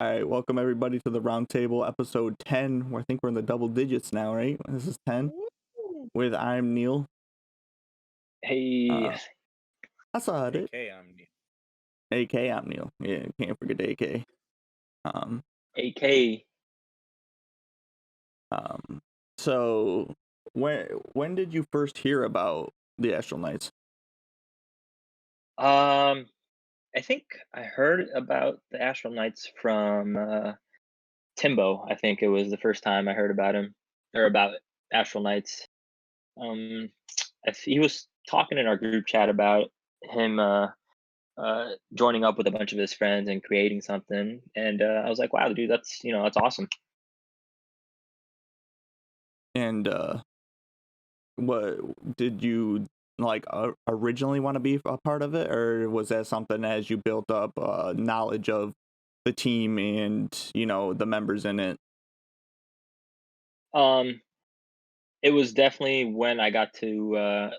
All right, welcome everybody to the Roundtable episode 10. I think we're in the double digits now, right? This is 10 Woo! with ImNiel. Hey, I saw it. AK, I'm new. AK ImNiel. Yeah, can't forget the AK. Um, AK. um, so when did you first hear about the Astral Knights? I think I heard about the Astral Knights from Timbo. I think it was the first time I heard about him or about Astral Knights. Um, he was talking in our group chat about him joining up with a bunch of his friends and creating something, and I was like, "Wow, dude, that's awesome." And what did you like originally want to be a part of it, or was that something as you built up knowledge of the team and the members in it? Um, it was definitely when I got to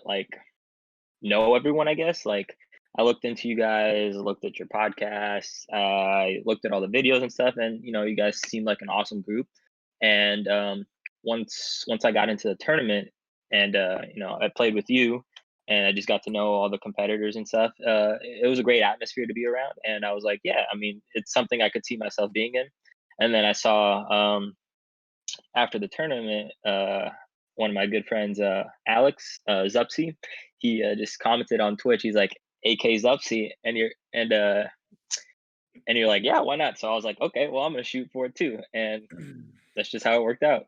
know everyone, I guess. Like, I looked into you guys, looked at your podcasts, I looked at all the videos and stuff, and you guys seemed like an awesome group. And once I got into the tournament, and I played with you, and I just got to know all the competitors and stuff. It was a great atmosphere to be around, and I was like, yeah, I mean, it's something I could see myself being in. And then I saw after the tournament, one of my good friends, Alex Zupsy, he just commented on Twitch. He's like, "AK Zupsy," and you're like, "Yeah, why not?" So I was like, "Okay, well, I'm gonna shoot for it too," and that's just how it worked out.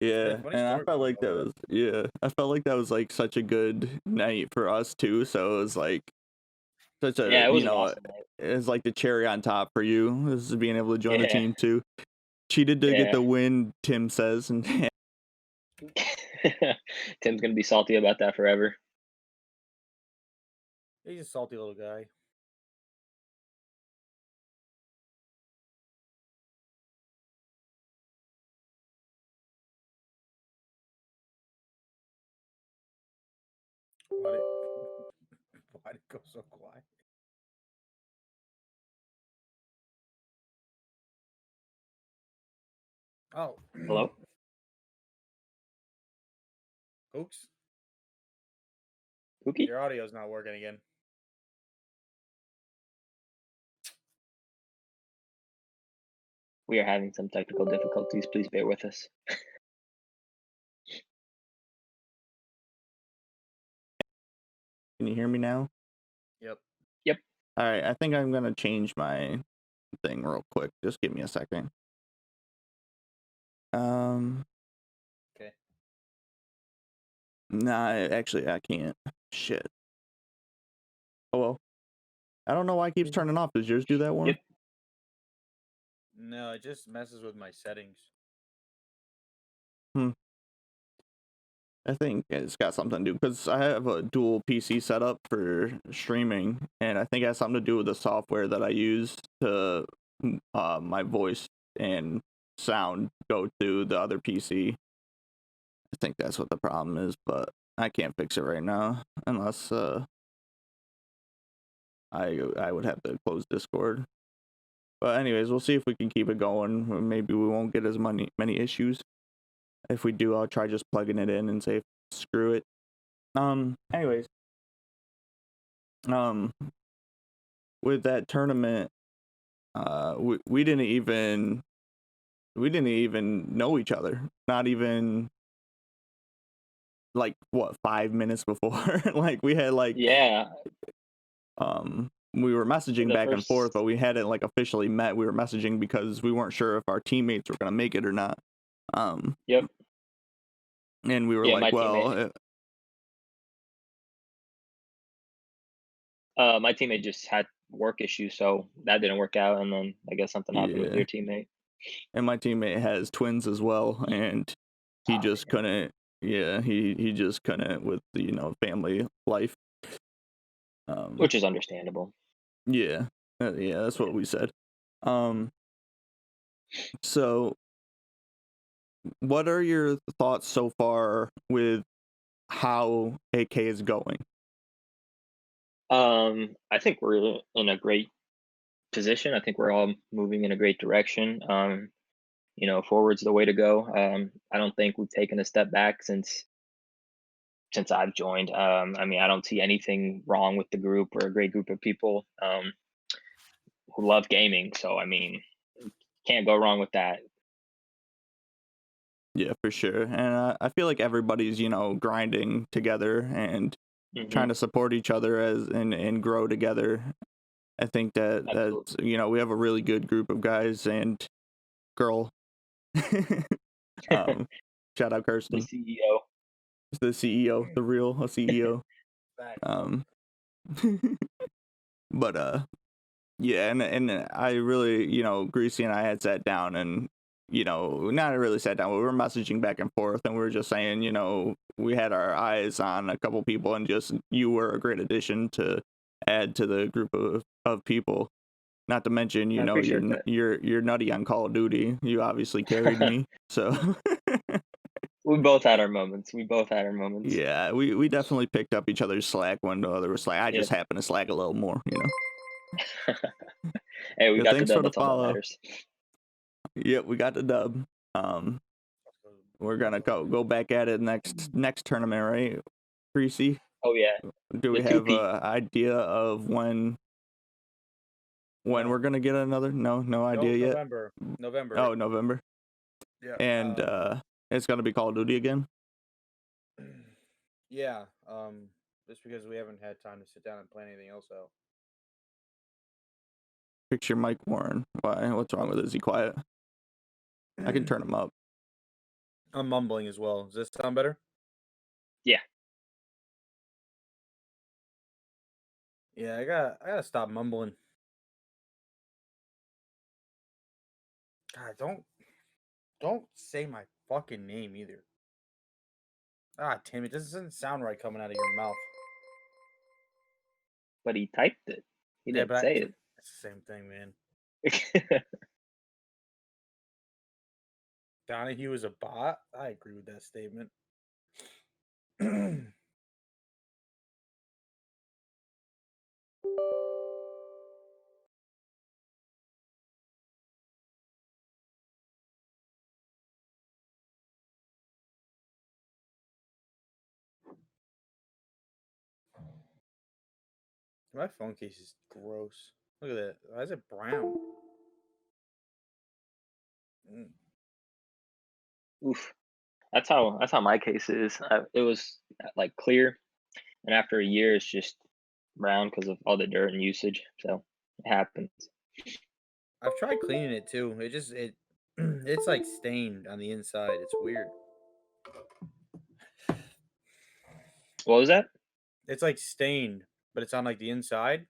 Yeah, Funny and I story felt behind like all that. I felt like that was like such a good night for us too. So it was like such a Yeah, it was an awesome night. it's like the cherry on top for you. This is being able to join the Yeah, team too. Cheated to get yeah. the win, Tim says, and Tim's gonna be salty about that forever. He's a salty little guy. Why did, why did it go so quiet? Oh, Hello. Hooks, Pookie? your audio's not working again. We are having some technical difficulties. Please bear with us. can you hear me now? Yep. Yep. All right, I think I'm gonna change my thing real quick. Just give me a second. Okay. Nah, actually I can't. Shit. Oh well. I don't know why it keeps turning off. Does yours do that one? Yep. No, it just messes with my settings. I think it's got something to do because I have a dual PC setup for streaming, and I think it has something to do with the software that I use to my voice and sound go to the other PC. I think that's what the problem is, but I can't fix it right now unless I would have to close Discord. But anyways, we'll see if we can keep it going. Maybe we won't get as many issues. If we do, I'll try just plugging it in and say screw it. Anyways, um with that tournament, we didn't even know each other. Not even like what 5 minutes before. Like we had like Yeah. we were messaging The back and forth, first. but we hadn't like officially met. We were messaging because we weren't sure if our teammates were gonna make it or not. Um, Yep. and we were Yeah, like, my well, teammate. My teammate just had work issues, so that didn't work out. And then I guess something happened with yeah. your teammate. And my teammate has twins as well, and he Oh, just couldn't. Yeah, he just couldn't with the family life. which is understandable. Yeah, yeah, that's what we said. Um, so what are your thoughts so far with how AK is going? I think we're in a great position. I think we're all moving in a great direction. Forward's the way to go. I don't think we've taken a step back since I've joined. I don't see anything wrong with the group. We're a great group of people who love gaming. So can't go wrong with that. Yeah, for sure. And I feel like everybody's, grinding together and Hmm. trying to support each other and grow together. I think Absolutely. that's, we have a really good group of guys and girl. um, Shout out The Kirsten, CEO. the CEO, the real CEO. Facts. Um, but yeah, and I really, Greasy and I had sat down and, not really sat down, but we were messaging back and forth and we were just saying, we had our eyes on a couple people and just you were a great addition to add to the group of people. Not to mention, I appreciate that. you're nutty on Call of Duty. You obviously carried me, so We both had our moments. We both had our moments. yeah, we definitely picked up each other's slack when the other was slack. I Yep. just happened to slack a little more. Hey, we Yeah, got the thanks dub. for the That's all that follow. matters. Yep, we got the dub. Um, we're gonna go back at it next tournament, right? Greasy. Oh yeah, Do the we two have P. a idea of when No. we're gonna get another? No idea yet. November. November. Oh, November. Yeah. And it's gonna be Call of Duty again. Yeah. Just because we haven't had time to sit down and plan anything else out. Picture Mike Warren. Why? What's wrong with it? Is he quiet? I can turn him up. I'm mumbling as well. Does this sound better? Yeah. Yeah, I gotta stop mumbling. God, don't say my fucking name either. Ah, Tim, it doesn't sound right coming out of your mouth. But he typed it. He Yeah, didn't but say it's the same thing, man. it. Donahue is a bot. I agree with that statement. My phone case is gross. Look at that. Why is it brown? Mm. Oof. That's how my case is. It was like clear, and after a year, it's just brown because of all the dirt and usage. So it happens. I've tried cleaning it too. It's like stained on the inside. It's weird. What was that? It's like stained, but it's on like the inside.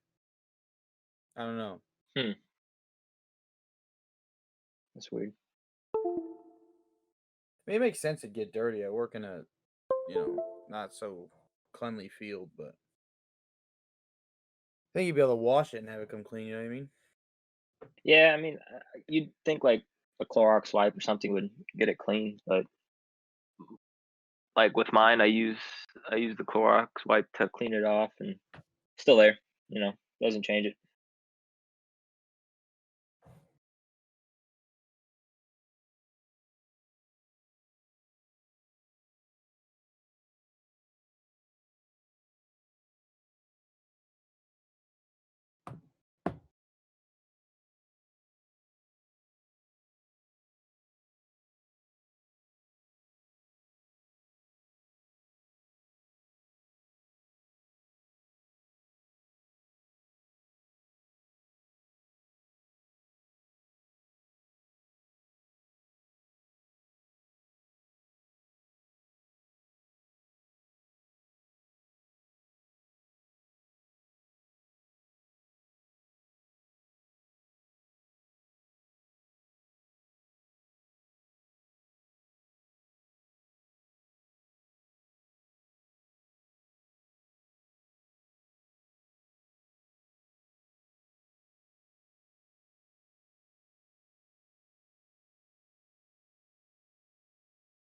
I don't know. Hmm. That's weird. I mean, it makes sense to get dirty. I work in a, not so cleanly field, but I think you'd be able to wash it and have it come clean. You know what I mean? Yeah, you'd think like a Clorox wipe or something would get it clean, but like with mine, I use the Clorox wipe to clean it off, and still there. Doesn't change it.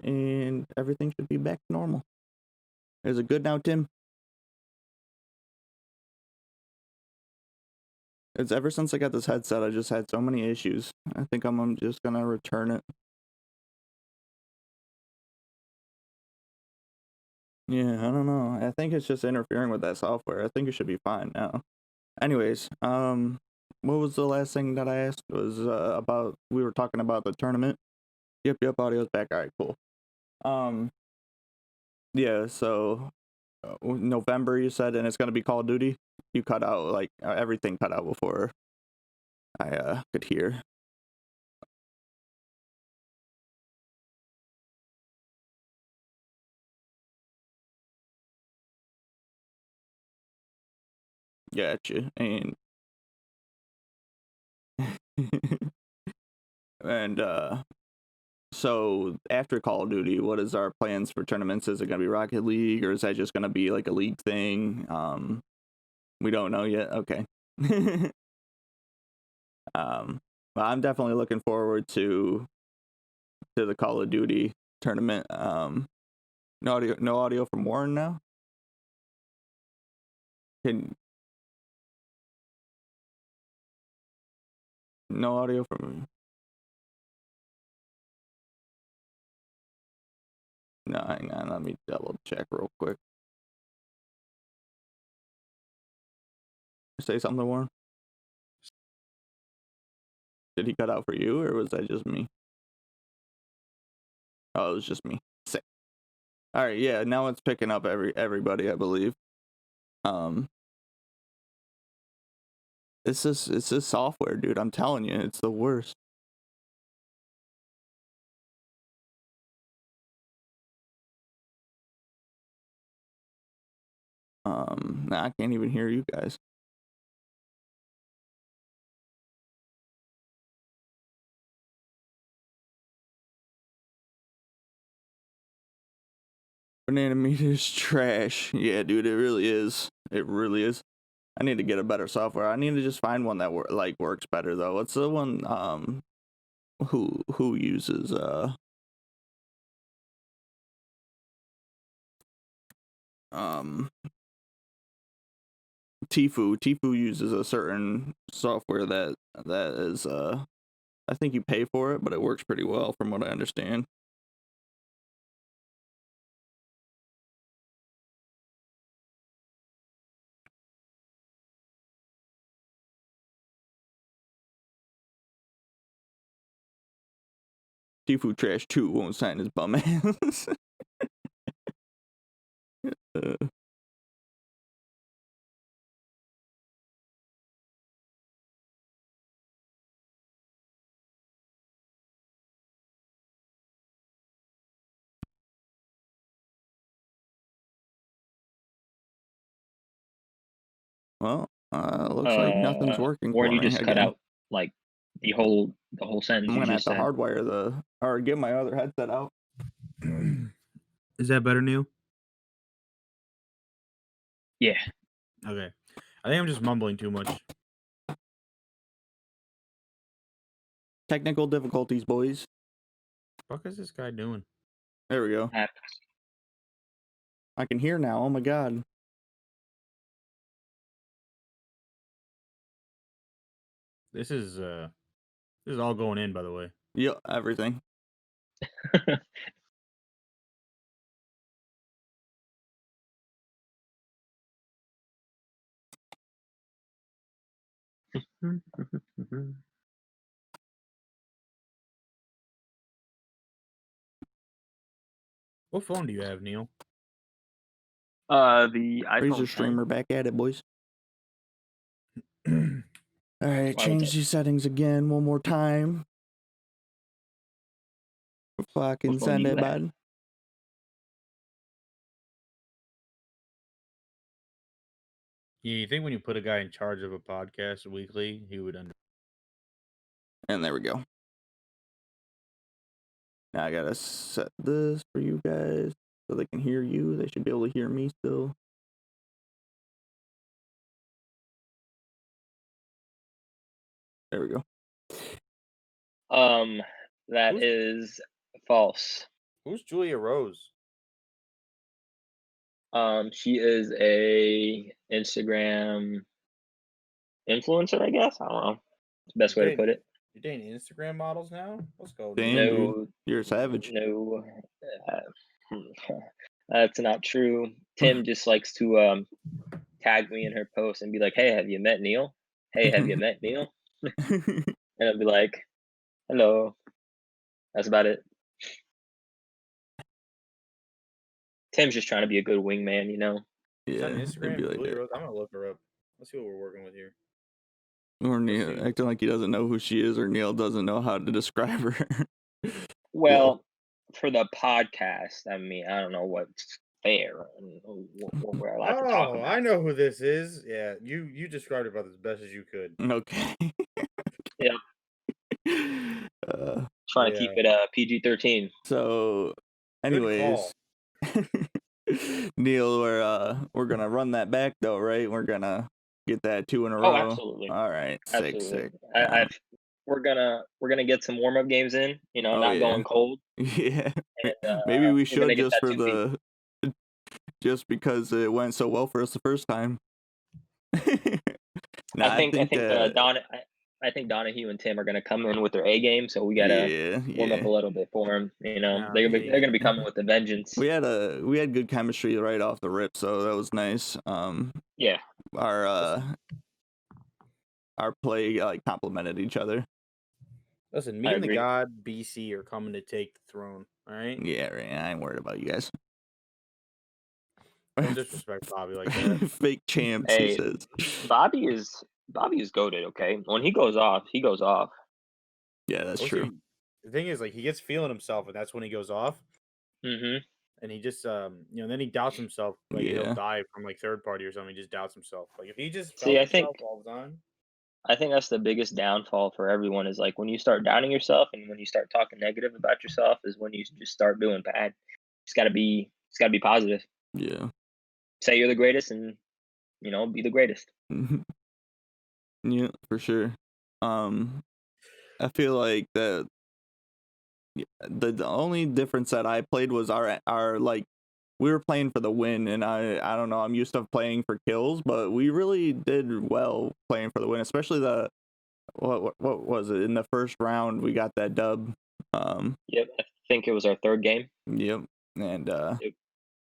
And everything should be back to normal. Is it good now, Tim? It's ever since I got this headset, I just had so many issues. I think I'm just gonna return it. Yeah, I don't know. I think it's just interfering with that software. I think it should be fine now. Anyways, what was the last thing that I asked? Was about we were talking about the tournament. Yep, audio's back. All right, cool. Yeah, so November you said, and it's gonna be Call of Duty. You cut out like everything cut out before I could hear. Gotcha. And so after Call of Duty, what is our plans for tournaments? Is it gonna be Rocket League, or is that just gonna be like a league thing? We don't know yet. Okay. Well, I'm definitely looking forward to the Call of Duty tournament. No audio from Warren now. No audio from. No, hang on. Let me double check real quick. Say something, Warren. Did he cut out for you, or was that just me? Oh, it was just me. Sick. All right, yeah. Now it's picking up everybody, I believe. It's this software, dude. I'm telling you, it's the worst. Nah, I can't even hear you guys. Banana meat is trash. Yeah, dude, it really is. It really is. I need to get a better software. I need to just find one that works better though. What's the one who uses Tfue uses a certain software that is I think you pay for it, but it works pretty well from what I understand. Tfue Trash 2 won't sign his bum ass. Well, looks like nothing's working Warren, for you me just cut again. out like the whole sentence I'm you gonna have just to said. hardwire or get my other headset out. Is that better, Neil? Yeah. Okay. I think I'm just mumbling too much. Technical difficulties, boys. What the fuck is this guy doing? There we go. I can hear now. Oh my god. This is all going in, by the way. Yep, everything. What phone do you have, Neil? The Razor iPhone 10. streamer back at it, boys. All right, Why change would these settings again one more time. Fucking What phone do send you it, have? bud. Yeah, you think when you put a guy in charge of a podcast weekly, he would understand? And there we go. Now I gotta set this for you guys so they can hear you. They should be able to hear me still. There we go. That is false. Who's Julia Rose? She is a Instagram influencer, I guess. I don't know. It's the best way to put it. You're dating Instagram models now? Let's go. Damn, dude. dude. You're a savage. No, that's not true. Tim just likes to tag me in her post and be like, "Hey, have you met Neil? Hey, have you met Neil?" And I'll be like, "Hello." That's about it. Tim's just trying to be a good wingman, you know. She's on Yeah, it'd Instagram. be like Julia that. Rose. I'm gonna look her up. Let's see what we're working with here. Or Let's Neil see. acting like he doesn't know who she is, or Neil doesn't know how to describe her. Well, for the podcast, I mean, I don't know what's fair and what we're allowed to talk Oh, about. I know who this is. Yeah, you described it about as best as you could. Okay. Yeah, Uh, trying to keep Yeah. it PG-13. so, Good anyways, call. Neil, we're gonna run that back though, right? We're gonna get that 2 in a Oh, row. absolutely, All right, absolutely. sick. We're gonna get some warm-up games in. You know, Oh not yeah, going cold, yeah. and Maybe we we're gonna should get that 2 just because it went so well for us the first time. Nah, I think that I think Donahue and Tim are gonna come in with their A game, so we gotta yeah, warm up a little bit for them. You know, Nah, they're yeah. gonna be coming with a vengeance. we had good chemistry right off the rip, so that was nice. Yeah, Our play complemented each other. Listen, I me and the agree. God BC are coming to take the throne. All right. Yeah, right. I ain't worried about you guys. Don't disrespect Bobby like that. Fake champs, he Hey, says. Bobby is goated. Okay, when he goes off, he goes off. Yeah, that's We'll true. see. The thing is, like, he gets feeling himself, and that's when he goes off. Mm-hmm. And he just, then he doubts himself. Like, he'll Yeah. die from like third party or something. He just doubts himself. Like, if he just See, felt himself all the time. I think that's the biggest downfall for everyone is like when you start doubting yourself and when you start talking negative about yourself is when you just start doing bad. It's gotta be positive. Yeah. Say you're the greatest and be the greatest. Yeah, for sure. I feel like the only difference that I played was our like we were playing for the win, and I don't know, I'm used to playing for kills, but we really did well playing for the win, especially the what was it in the first round we got that dub. Yep, I think it was our third game. Yep, and Yep.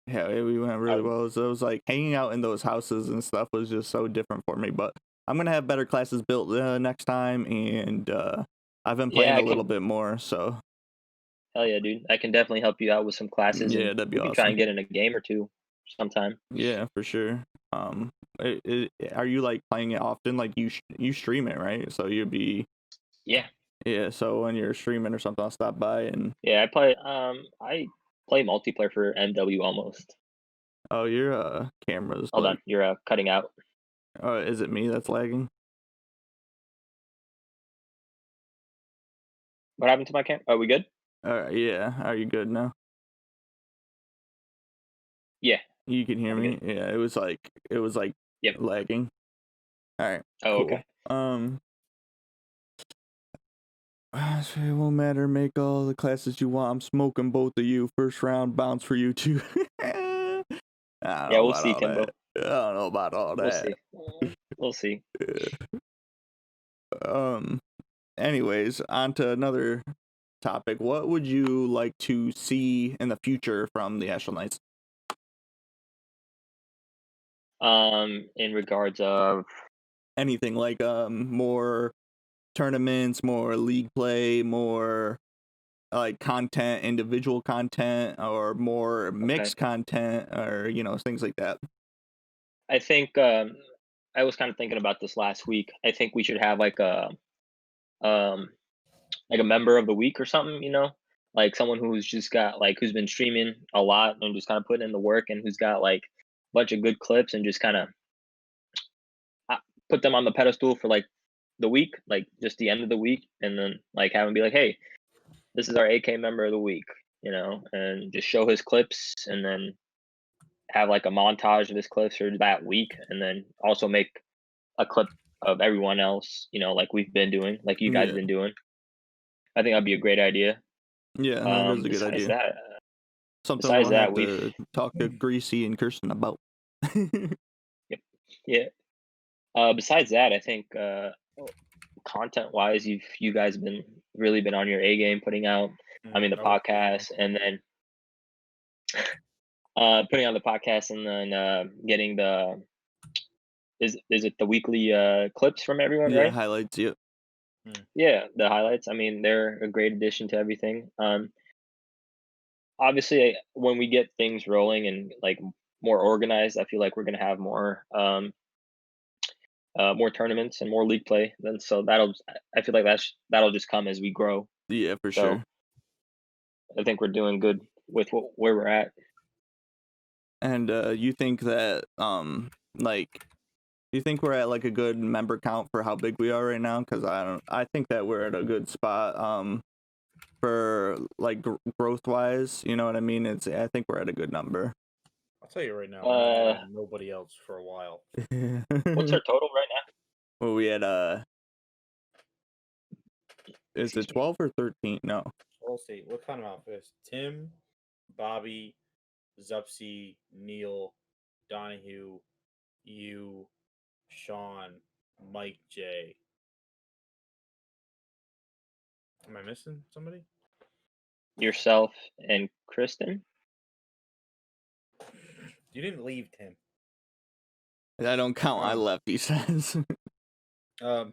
yeah, we went really well. So it was like hanging out in those houses and stuff was just so different for me. But I'm gonna have better classes built next time, and I've been playing a little bit more. So Hell yeah, dude! I can definitely help you out with some classes, yeah, and that'd be we can try awesome. and get in a game or two sometime. Yeah, for sure. Are you like playing it often? Like you stream it, right? So you'd be Yeah, yeah. So when you're streaming or something, I'll stop by and yeah. I play multiplayer for MW almost. oh, your camera's Hold like on, you're cutting out. is it me that's lagging? What happened to my cam? Are we good? Yeah. Are you good now? Yeah. You can hear I'm me? good. Yeah, it was like Yep. lagging. All right. Oh, Cool. okay. It won't matter. Make all the classes you want. I'm smoking both of you. First round bounce for you too. I don't Yeah, know we'll about see, all Timbo. that. I don't know about all We'll that. see. We'll see. Anyways, on to another topic. What would you like to see in the future from the Astral Knights? In regards of Anything like more tournaments, more league play, more like content, individual content, or more mixed content, or things like that. I think I was kind of thinking about this last week. I think we should have um like a member of the week or something, like someone who's just got who's been streaming a lot and just kind of putting in the work and who's got like a bunch of good clips and just kind of put them on the pedestal for like the week, like just the end of the week, and then like have him be like, hey, this is our AK member of the week, and just show his clips and then have like a montage of his clips for that week, and then also make a clip of everyone else, like we've been doing, like you guys been doing. I think that'd be a great idea. Yeah, that is a good Besides idea. that, Something besides we'll that, have to talk to Greasy and Kirsten about. Yep, yeah. Besides that, I think content wise, you guys really been on your A game, putting out. I mean, the I would say so. podcast, and then putting on the podcast, and then getting the is it the weekly clips from everyone, Yeah, right? highlights. Yep. Yeah, the highlights. I mean, they're a great addition to everything. Obviously, when we get things rolling and like more organized, I feel like we're gonna have more tournaments and more league play. Then so I feel like that'll just come as we grow. Yeah, for So sure. I think we're doing good with where we're at. And you think that like, do you think we're at like a good member count for how big we are right now? Because I think that we're at a good spot for like growth wise. You know what I mean? I think we're at a good number. I'll tell you right now, we're not Uh, like nobody else for a while. what's our total right now? Well, we had is it Excuse me. 12 or 13? No. We'll see. What kind of outfits? Tim, Bobby, Zupsy, Neil, Donahue, you, Sean, Mike J. Am I missing somebody? Yourself and Kristen. You didn't leave Tim. I don't count. I left, he says. I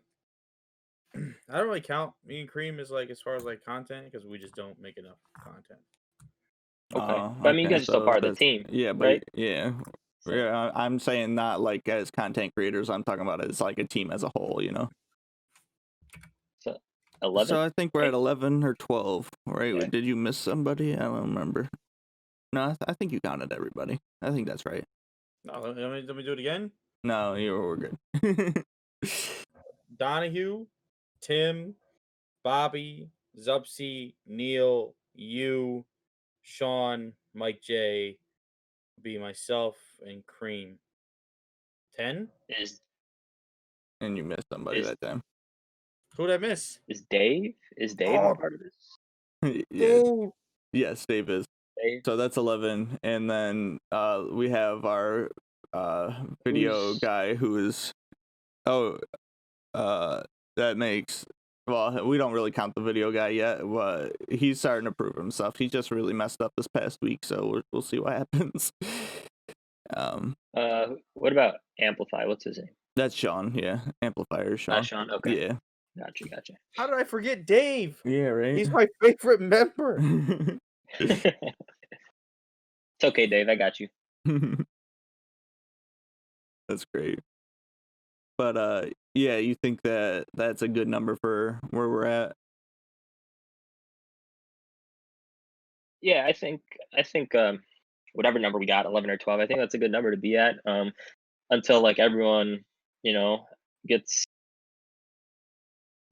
don't really count me and Cream as like as far as like content because we just don't make enough content. Okay. But I mean, you guys are still part of the team. Yeah, but right? yeah. So, Yeah, I'm saying not like as content creators. I'm talking about as like a team as a whole, you know. so 11. So I think we're at 11 or 12, right? Yeah. Did you miss somebody? I don't remember. No, I think you counted everybody. I think that's right. No, let me do it again. No, we're good. Donahue, Tim, Bobby, Zupsy, Neil, you, Sean, Mike J, be myself, and Cream. 10? And you missed somebody Is that time. Who'd I miss? is Dave a part of this? Yeah. Oh, Yes, Dave is. Dave? So that's 11, and then we have our video guy who is that makes, well, we don't really count the video guy yet, but he's starting to prove himself. He just really messed up this past week, so we'll see what happens. What about Amplify? What's his name? That's Sean. Yeah, Amplifier Sean. Sean. Okay. Yeah. Gotcha. how did I forget Dave? Yeah, right. He's my favorite member. It's okay, Dave. I got you. That's great. But yeah, you think that that's a good number for where we're at? Yeah, I think whatever number we got, 11 or 12, I think that's a good number to be at. Until like everyone, gets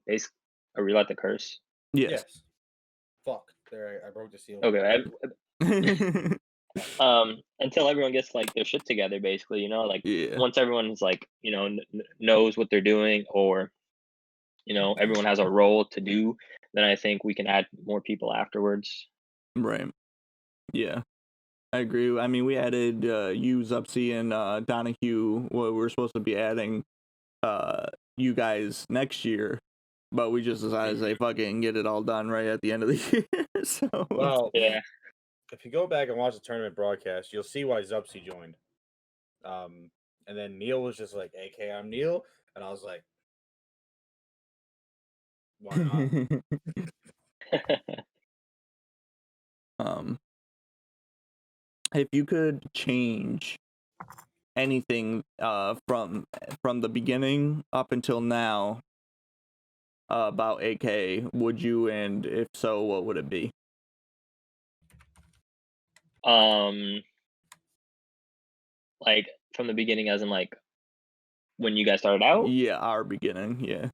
basically a roulette the curse. Yes. Fuck. There, I broke the seal. Okay. Until everyone gets like their shit together, basically, like Yeah. once everyone's like, knows what they're doing, or everyone has a role to do, then I think we can add more people afterwards. Right. Yeah. I agree. I mean, we added you, Zupsy, and Donahue. Well, we're supposed to be adding you guys next year, but we just decided to say fucking get it all done right at the end of the year. So Well, Yeah. if you go back and watch the tournament broadcast, you'll see why Zupsy joined. And then Neil was just like, "AK, I'm Neil," and I was like, "Why not?" If you could change anything from the beginning up until now about AK, would you? And if so, what would it be? Like from the beginning, as in like when you guys started out. Yeah, our beginning. Yeah.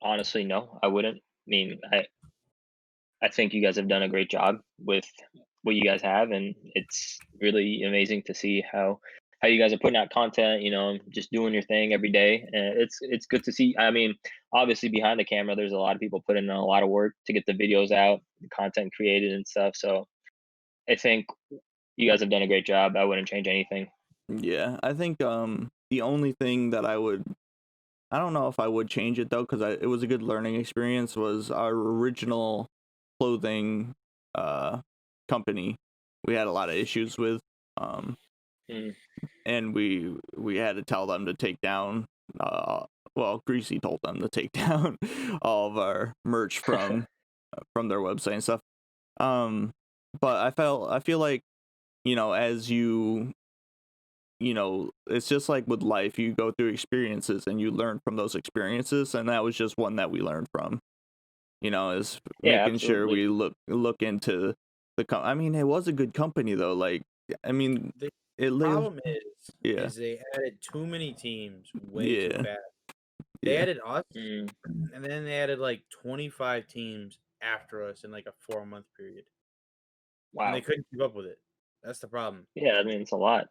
Honestly, no, I wouldn't. I mean, I think you guys have done a great job with what you guys have, and it's really amazing to see how you guys are putting out content. Just doing your thing every day, and it's good to see. I mean, obviously behind the camera, there's a lot of people putting in a lot of work to get the videos out, the content created and stuff. So I think you guys have done a great job. I wouldn't change anything. Yeah, I think the only thing that I don't know if I would change it though, because it was a good learning experience, was our original clothing company. We had a lot of issues with, um, Mm. and we had to tell them to take down. Well, Greasy told them to take down all of our merch from their website and stuff. Um, but I feel like, as it's just like with life, you go through experiences and you learn from those experiences, and that was just one that we learned from. Is Yeah, making sure absolutely. we look into I mean, it was a good company though. Like, I mean, The it lived. problem Yeah, is they added too many teams way too yeah, fast. They yeah. added us, Mm. and then they added like 25 teams after us in like a 4-month period, and they Wow. couldn't keep up with it. That's the problem. Yeah, I mean it's a lot.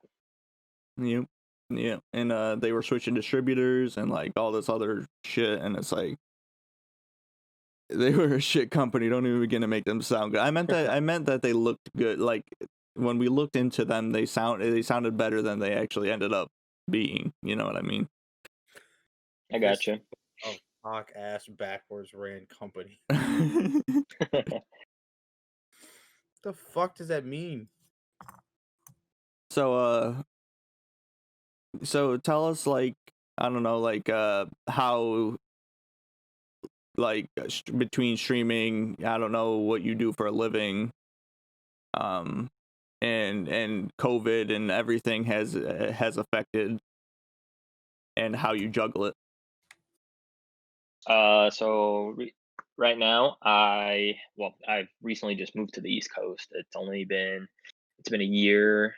Yep. Yeah. And they were switching distributors and like all this other shit, and it's like they were a shit company. Don't even begin to make them sound good. I meant that they looked good. Like when we looked into them, they sounded better than they actually ended up being. You know what I mean? I This gotcha. a cock ass backwards ran company. The fuck does that mean? So so tell us, like, I don't know, like how, like, between streaming, I don't know what you do for a living, um and COVID and everything has affected, and how you juggle it. So right now, I've recently just moved to the East Coast. It's been a year.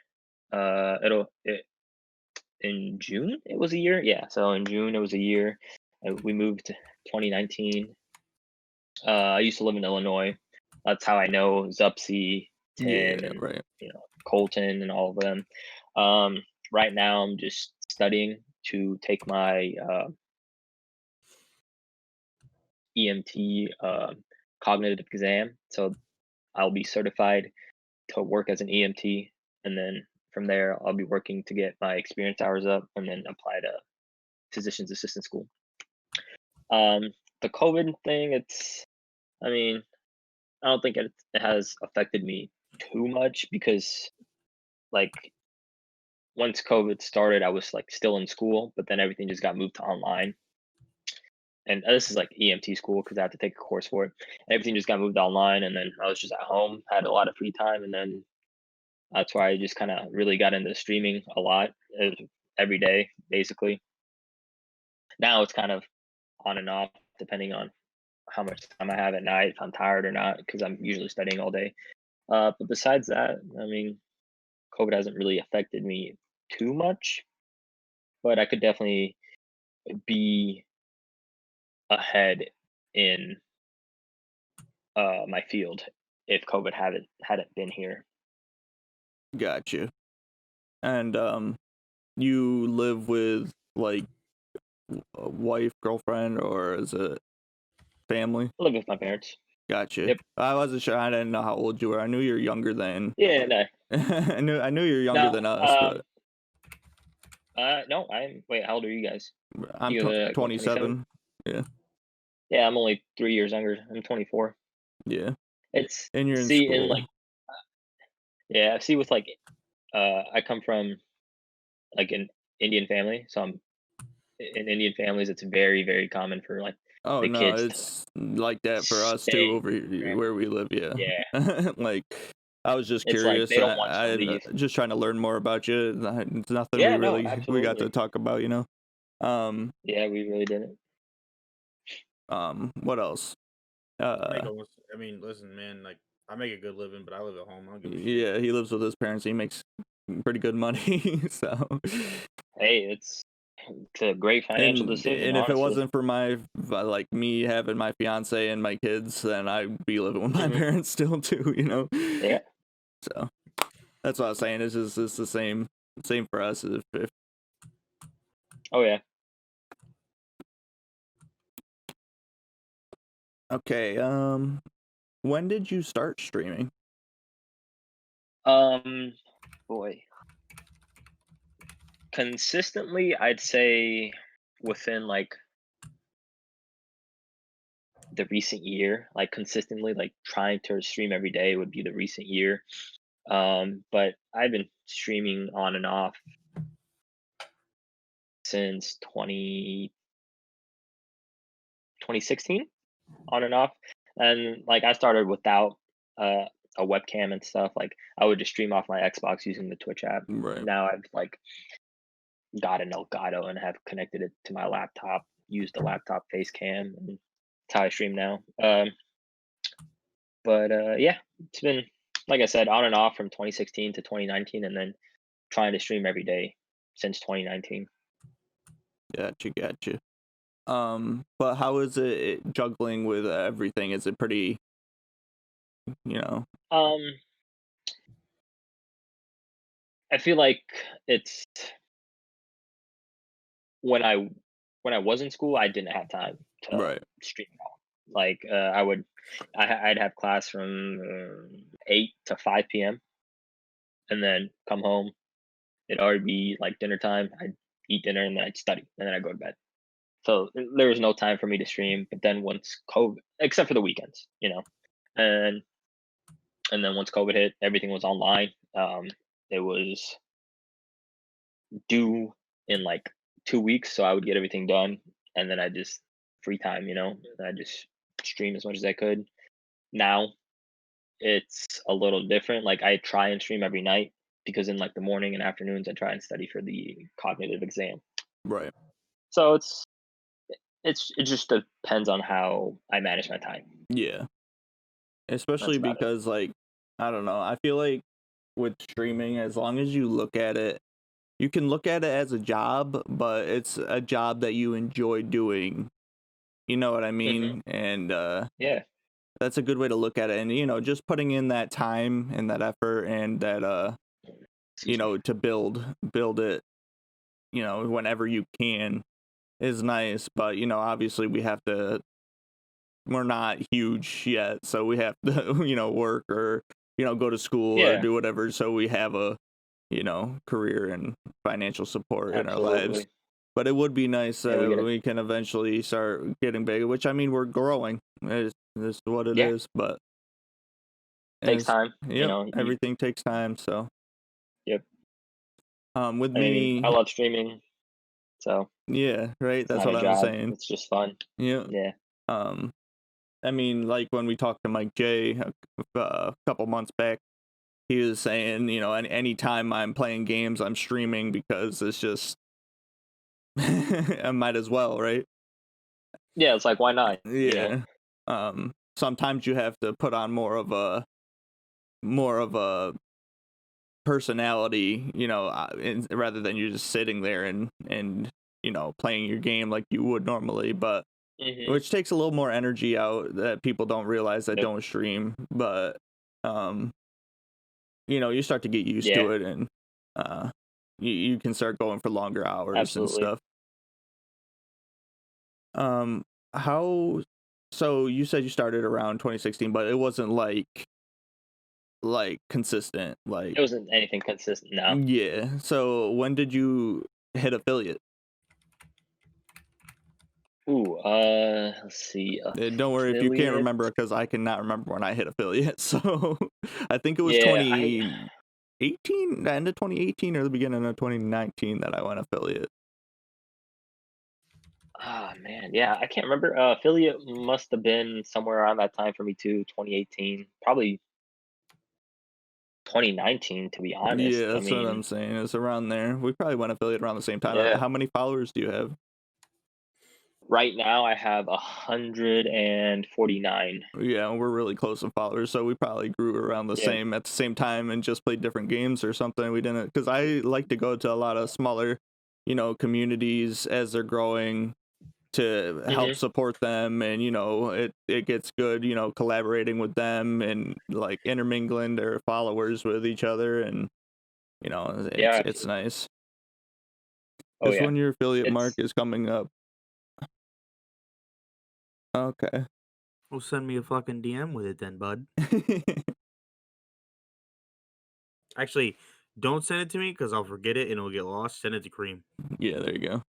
In June it was a year. Yeah, so in June it was a year. We moved 2019. I used to live in Illinois. That's how I know Zupsy, Tim, Yeah, and right. Colton and all of them. Um, right now, I'm just studying to take my EMT cognitive exam. So I'll be certified to work as an EMT, and then from there, I'll be working to get my experience hours up, and then apply to physician's assistant school. The COVID thing, I mean, I don't think it has affected me too much because, like, once COVID started, I was like still in school, but then everything just got moved to online. And this is like EMT school because I had to take a course for it. And everything just got moved online, and then I was just at home, had a lot of free time, and then that's why I just kind of really got into streaming a lot, every day, basically. Now it's kind of on and off, depending on how much time I have at night, if I'm tired or not, because I'm usually studying all day. But besides that, I mean, COVID hasn't really affected me too much, but I could definitely be ahead in my field if COVID hadn't been here. Gotcha. And you live with, like, a wife, girlfriend, or is it family? I live with my parents. Gotcha. Yep. I wasn't sure. I didn't know how old you were. I knew you're younger than. Yeah. No. I knew you're younger No. than us, but No. I'm. Wait. How old are you guys? I'm You what? 27. 27. Yeah. Yeah. I'm only 3 years younger. I'm 24. Yeah. It's And you're in see in like school. yeah. See with like I come from like an Indian family, so I'm in Indian families. It's very very common for like Oh the no, kids to it's like that for us too stay. over where we live. Yeah. Yeah. Like, I was just It's like curious. they don't want you to I leave. just trying to learn more about you. It's nothing Yeah, no, we got to absolutely. talk about. Um. Yeah, we really didn't. What else? I mean, listen, man. Like, I make a good living, but I live at home. I don't give a shit. Yeah, he lives with his parents. He makes pretty good money. So, Hey, it's a great financial decision, and if it honestly. wasn't for like me having my fiance and my kids, then I'd be living with my Hmm. parents still too. Yeah. So that's what I was saying. It's the same for us. If Oh yeah. Okay, when did you start streaming? Um, boy. Consistently, I'd say within like the recent year, like consistently, like trying to stream every day would be the recent year. But I've been streaming on and off since 2016, on and off. And like I started without uh, a webcam and stuff. Like I would just stream off my Xbox using the Twitch app. Right. Now I've like got an Elgato and have connected it to my laptop, used the laptop face cam, and that's how I stream now. But yeah, it's been, like I said, on and off from 2016 to 2019, and then trying to stream every day since 2019. Gotcha. But how is it juggling with everything? Is it pretty, you know? I feel like it's when I was in school, I didn't have time to Right. stream at all. Like I'd have class from 8 to 5 p.m. and then come home. It'd already be like dinner time. I'd eat dinner and then I'd study and then I'd go to bed. So there was no time for me to stream. But then once COVID, except for the weekends, and then once COVID hit, everything was online. It was due in like 2 weeks, so I would get everything done, and then I just free time, I just stream as much as I could. Now it's a little different. Like I try and stream every night because in like the morning and afternoons I try and study for the cognitive exam. Right. So it just depends on how I manage my time. Yeah. Especially because like I don't know, I feel like with streaming, as long as you look at it, you can look at it as a job, but it's a job that you enjoy doing. You know what I mean? And Yeah, that's a good way to look at it. And just putting in that time and that effort and that to build it, whenever you can is nice. But obviously we're not huge yet, so we have to work or go to school or yeah, do whatever, so we have a career and financial support in our lives. absolutely. But it would be nice Yeah, that we can eventually start getting bigger, which I mean we're growing. This is what it is, but takes time. Yep, everything takes time. So Yep. with I mean, me, I love streaming, so yeah, right. it's That's not what a I'm job. saying. It's just fun. Yeah. Yeah. I mean, like when we talked to Mike J a couple months back, he was saying, any time I'm playing games, I'm streaming because it's just I might as well, right? Yeah, it's like why not? Yeah. Sometimes you have to put on more of a personality, rather than you just sitting there and playing your game like you would normally, but which takes a little more energy out that people don't realize that don't stream. But you start to get used to it, and you can start going for longer hours and stuff. How so you said you started around 2016, but it wasn't like consistent, like it wasn't anything consistent. No. Yeah. So when did you hit affiliate? Ooh, let's see. Don't worry if you can't remember, because I cannot remember when I hit affiliate. So I think it was 2018, the end of 2018 or the beginning of 2019 that I went affiliate. Ah, man, yeah, I can't remember. Affiliate must have been somewhere around that time for me too. 2018, probably 2019, to be honest. Yeah, that's what I'm saying. It's around there. We probably went affiliate around the same time. Yeah. How many followers do you have? Right now, I have 149. Yeah, we're really close in followers, so we probably grew around the same at the same time and just played different games or something. We didn't, because I like to go to a lot of smaller, communities as they're growing to help support them, and it gets good, collaborating with them and like intermingling their followers with each other, and it's nice. Just when your affiliate mark is coming up. Okay. Well, send me a fucking DM with it then, bud. Actually, Don't send it to me because I'll forget it and it'll get lost. Send it to Cream. Yeah, there you go.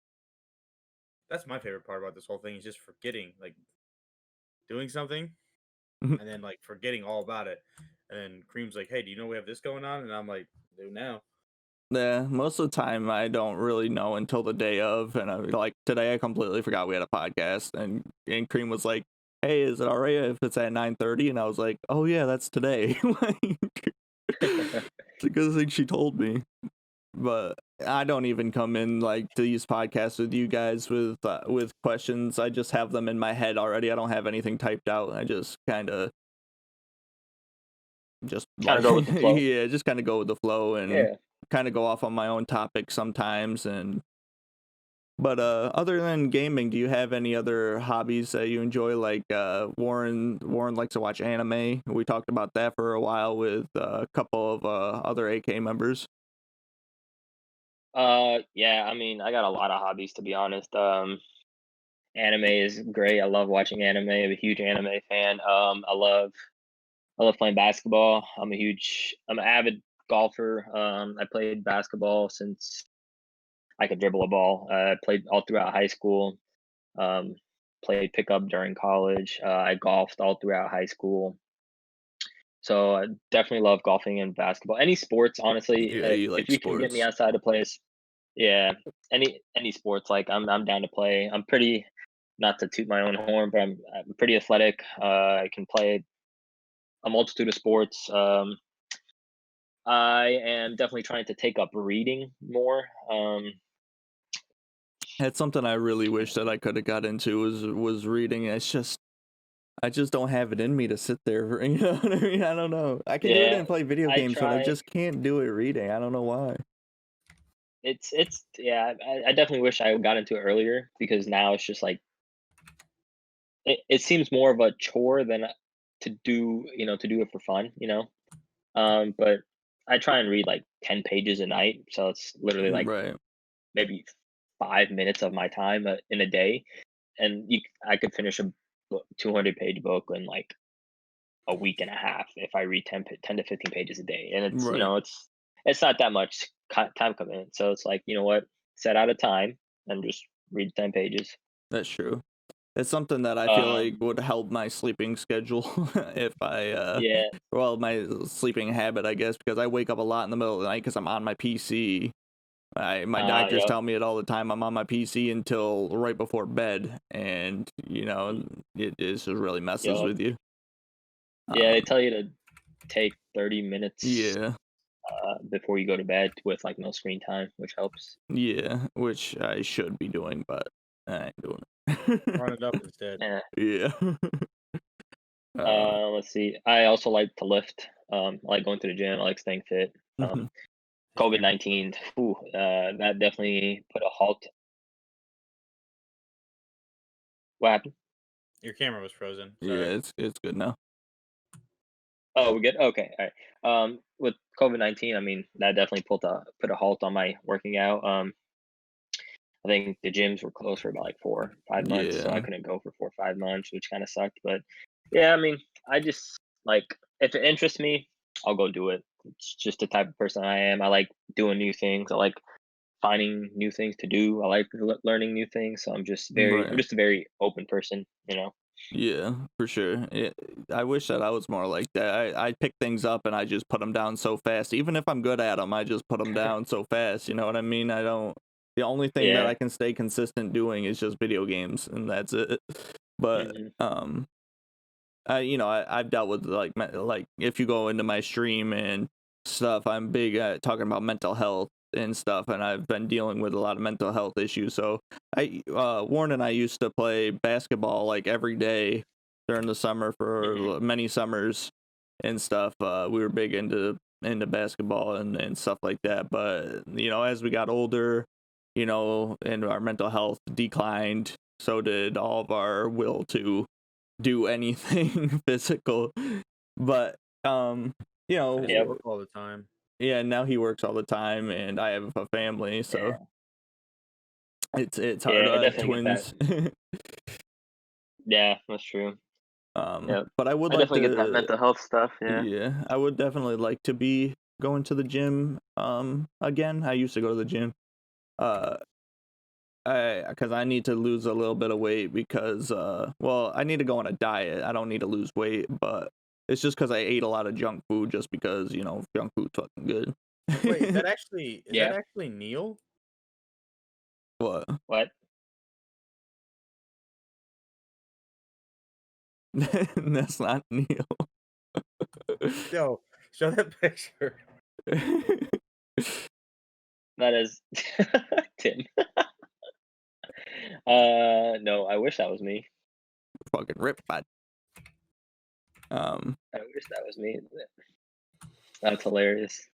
That's my favorite part about this whole thing is just forgetting, like doing something and then like forgetting all about it. And then Cream's like, "Hey, do you know we have this going on?" And I'm like, "Do now." Yeah, most of the time I don't really know until the day of, and I like today I completely forgot we had a podcast, and Cream was like, "Hey, is it alright if it's at 9:30?" And I was like, "Oh yeah, that's today." Like, it's a good thing she told me. But I don't even come in like to these podcasts with you guys with questions. I just have them in my head already. I don't have anything typed out. I just kind of Kind of go with the flow. yeah, just kind of go with the flow and Yeah. kind of go off on my own topic sometimes. And but other than gaming, do you have any other hobbies that you enjoy? Like Warren likes to watch anime. We talked about that for a while with a couple of other AK members. Yeah, I mean, I got a lot of hobbies to be honest. Anime is great. I love watching anime. I'm a huge anime fan. I love playing basketball. I'm an avid golfer. I played basketball since I could dribble a ball. I played all throughout high school. Um, Played pickup during college. I golfed all throughout high school. So I definitely love golfing and basketball. Any sports, honestly. Yeah, you If like you can get me sports. outside to play, yeah, any sports, like I'm down to play. I'm pretty, not to toot my own horn, but I'm pretty athletic. I can play a multitude of sports. I am definitely trying to take up reading more. That's something I really wish that I could have got into was reading. I just don't have it in me to sit there. You know what I mean? I don't know. I can do it Yeah, and play video I games, but I try. just can't do it reading. I don't know why. It's yeah. I definitely wish I got into it earlier because now it's just like it seems more of a chore than to do. To do it for fun. But I try and read like 10 pages a night, so it's literally like Right. maybe 5 minutes of my time in a day, and I could finish a 200-page book in like a week and a half if I read 10 to 15 pages a day, and Right. it's not that much time commitment. So it's like, you know what, set out a time and just read 10 pages. That's true. It's something that I feel like Um, would help my sleeping schedule if I yeah, well, my sleeping habit, I guess, because I wake up a lot in the middle of the night because I'm on my PC. My doctors yep, tell me it all the time. I'm on my PC until right before bed, and it just really messes yep, with you. yeah. They tell you to take 30 minutes Yeah, before you go to bed with like no screen time, which helps. yeah, which I should be doing, but I ain't doing it. Run it up instead. Yeah. Yeah. uh, Let's see. I also like to lift. I like going to the gym. I like staying fit. His COVID camera, 19, that definitely put a halt. What happened? your camera was frozen. yeah, Sorry. it's good now. Oh, we're good. Okay, all right. With COVID 19, I mean that definitely put a halt on my working out. I think the gyms were closed for about like 4 5 months, so I Yeah, couldn't go for 4 or 5 months, which kind of sucked. But yeah, I mean, I just like, if it interests me, I'll go do it. It's just the type of person I am. I like doing new things. I like finding new things to do. I like learning new things. So I'm right. just a very open person. Yeah, for sure. I wish that I was more like that. I pick things up and I just put them down so fast. Even if I'm good at them, I just put them down so fast. You know what I mean? I don't. The only thing that Yeah. I can stay consistent doing is just video games, and that's it. But Hmm. I've dealt with like if you go into my stream and stuff, I'm big at talking about mental health and stuff, and I've been dealing with a lot of mental health issues. So Warren and I used to play basketball like every day during the summer Hmm. for many summers and stuff. We were big into basketball and stuff like that. But as we got older, and our mental health declined, so did all of our will to do anything physical. But I just Yep. work all the time. yeah, now he works all the time and I have a family, so Yeah. it's hard. Yeah. I I have definitely get that. twins. Yeah, that's true. Yep. But I would I like definitely get that to mental health stuff. Yeah. yeah, I would definitely like to be going to the gym again. I used to go to the gym. Because I need to lose a little bit of weight because well, I need to go on a diet. I don't need to lose weight, but it's just because I ate a lot of junk food just because, you know, junk food's fucking good. Wait, is that actually Yeah. Neil? What? What? That's not Neil. Yo, show that picture. That is Tim. No, I wish that was me. Fucking rip, bud. I wish that was me. That's hilarious.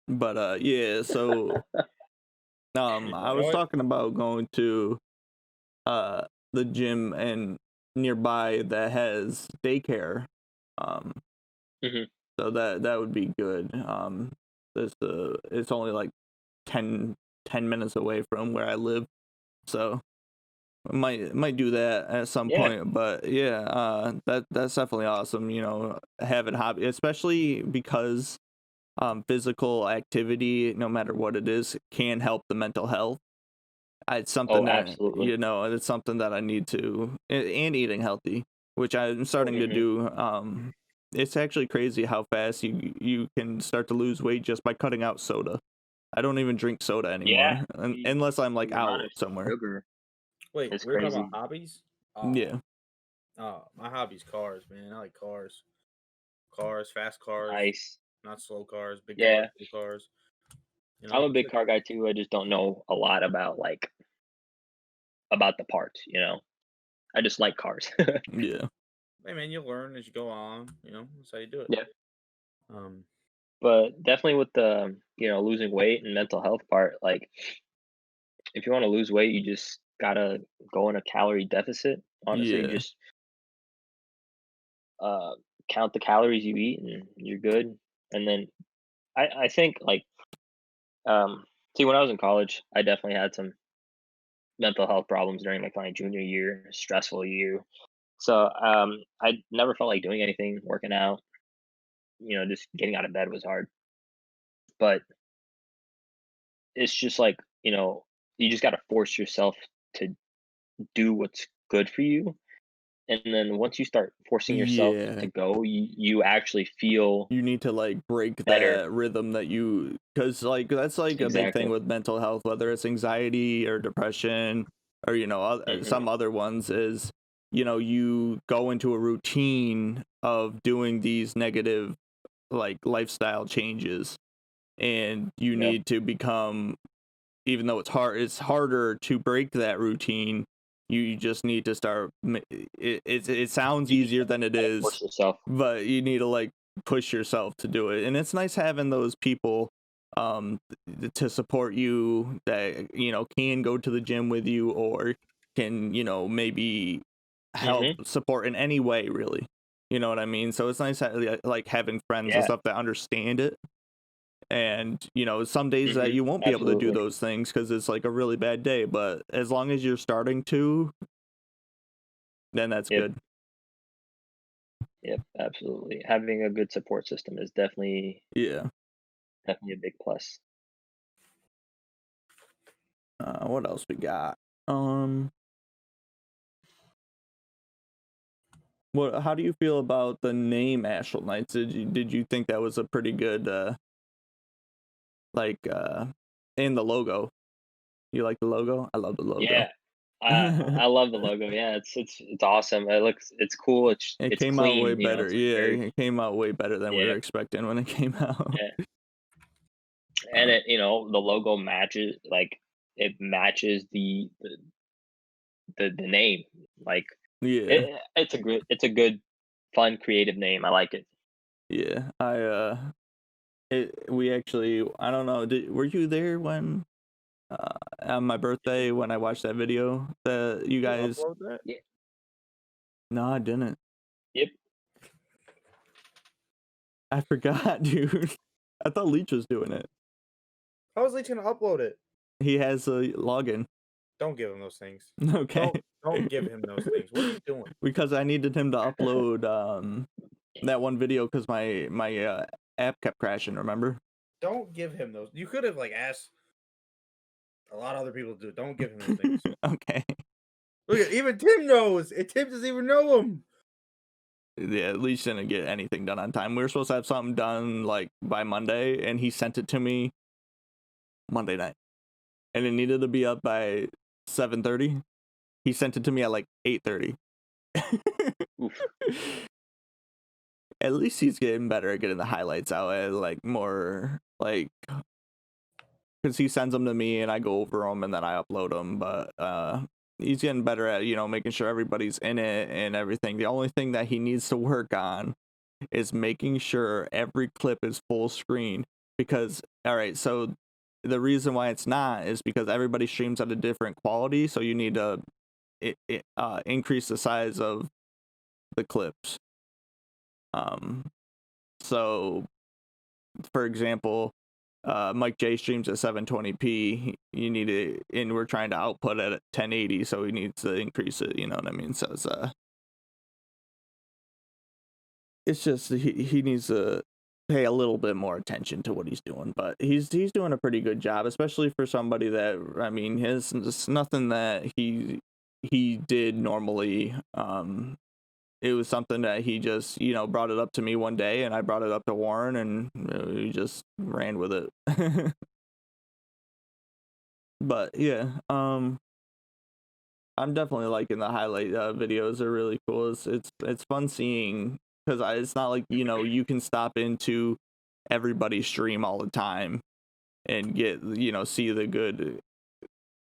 But yeah, so I was What? talking about going to the gym and nearby that has daycare. Mhm. So that would be good. It's only like 10 minutes away from where I live. So I might do that at some Yeah. point, but yeah, that's definitely awesome, you know, having hobby, especially because physical activity, no matter what it is, can help the mental health. It's something Oh, that, absolutely. you know, it's something that I need to, and eating healthy, which I'm starting to Mhm. do. It's actually crazy how fast you can start to lose weight just by cutting out soda. I don't even drink soda Yeah. anymore, unless I'm like The amount out of somewhere. sugar Wait, is we were talking crazy. about hobbies? Yeah. My hobby's cars, man. I like cars. Cars, fast cars, Nice. not slow cars, big Yeah. cars, little cars. You I'm know? a big car guy too. I just don't know a lot about about the parts, you know. I just like cars. Yeah. Hey man, you'll learn as you go on, you know, that's how you do it. Yeah. Um But definitely with the, losing weight and mental health part, like if you want to lose weight, you just gotta go in a calorie deficit. Honestly, Yeah. just uh count the calories you eat and you're good. And then I think see, when I was in college, I definitely had some mental health problems during like my junior year, stressful year. So I never felt like doing anything, working out, just getting out of bed was hard. But it's just like, you just got to force yourself to do what's good for you. And then once you start forcing yourself Yeah. to go, you actually feel You need to like break better. that rhythm that you, because like that's like a big thing Exactly. with mental health, whether it's anxiety or depression or, you know, Hmm. some other ones is, you know, you go into a routine of doing these negative like lifestyle changes, and you Yeah. need to become, even though it's harder to break that routine, you just need to start it sounds You just easier than it gotta is, force yourself. but you need to like push yourself to do it. And it's nice having those people to support you that, you know, can go to the gym with you, or can, you know, maybe help Hmm. support in any way, really. You know what I mean? So it's nice like having friends and Yeah. stuff that understand it. And, you know, some days that Hmm. you won't be able to do Absolutely. those things because it's like a really bad day, but as long as you're starting to, then that's Yep. good. Yep. Absolutely. Having a good support system is Yeah. definitely a big plus. What else we got? Um, how do you feel about the name Astral Knights? Did you think that was a pretty good like and the logo? You like the logo? I love the logo. Yeah. I love the logo. Yeah, it's awesome. It's cool. It's It it's came out way clean. better. It's like Yeah, very, it came out way better than we yeah, were expecting when it came out. yeah. And Uh, the logo matches, like it matches the name. Like yeah. it's a good, fun, creative name. I like it. Yeah. We actually, I don't know, were you there when on my birthday when I watched that video that you you guys? upload that? Yeah. No, I didn't. Yep. I forgot, dude. I thought Leech was doing it. How was Leach gonna upload it? He has a login. Don't give him those things. Okay. Don't give him those things. What are you doing? Because I needed him to upload that one video because my app kept crashing, remember? Don't give him those. You could have like asked a lot of other people to do it. Don't give him those things. Okay. Look at even Tim knows. And Tim doesn't even know him. Yeah, at least didn't get anything done on time. We were supposed to have something done like by Monday, and he sent it to me Monday night, and it needed to be up by 7:30. He sent it to me at like 8:30. Oof. At least he's getting better at getting the highlights out at like more like, because he sends them to me and I go over them and then I upload them. But he's getting better at, you know, making sure everybody's in it and everything. The only thing that he needs to work on is making sure every clip is full screen, because all right, so the reason why it's not is because everybody streams at a different quality, so you need to increase the size of the clips. So for example, Mike J streams at 720p. You need it, and we're trying to output at 1080, so he needs to increase it. You know what I mean? So it's just he needs to pay a little bit more attention to what he's doing. But he's doing a pretty good job, especially for somebody that, I mean, it's nothing that he did normally. It was something that he just, you know, brought it up to me one day, and I brought it up to Warren, and we just ran with it. But yeah, I'm definitely liking the highlight videos. They're really cool. It's fun seeing, because it's not like, you know, you can stop into everybody's stream all the time and get, you know, see the good,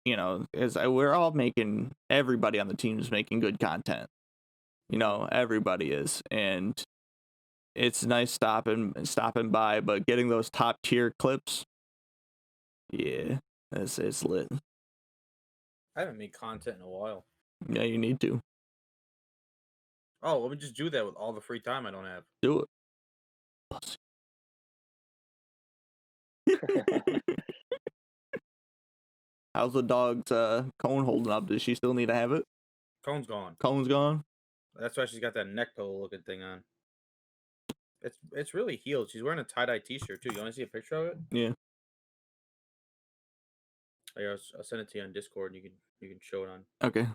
you know, as we're all making, everybody on the team is making good content. You know, everybody is, and it's nice stopping by, but getting those top tier clips, yeah, it's lit. I haven't made content in a while. Yeah, you need to Oh, let me just do that with all the free time I don't have. do it. How's the dog's cone holding up? Does she still need to have it? Cone's gone. Cone's gone. That's why she's got that neck pillow looking thing on. It's really healed. She's wearing a tie-dye t-shirt too. You want to see a picture of it? Yeah. I'll send it to you on Discord. You can show it on. Okay.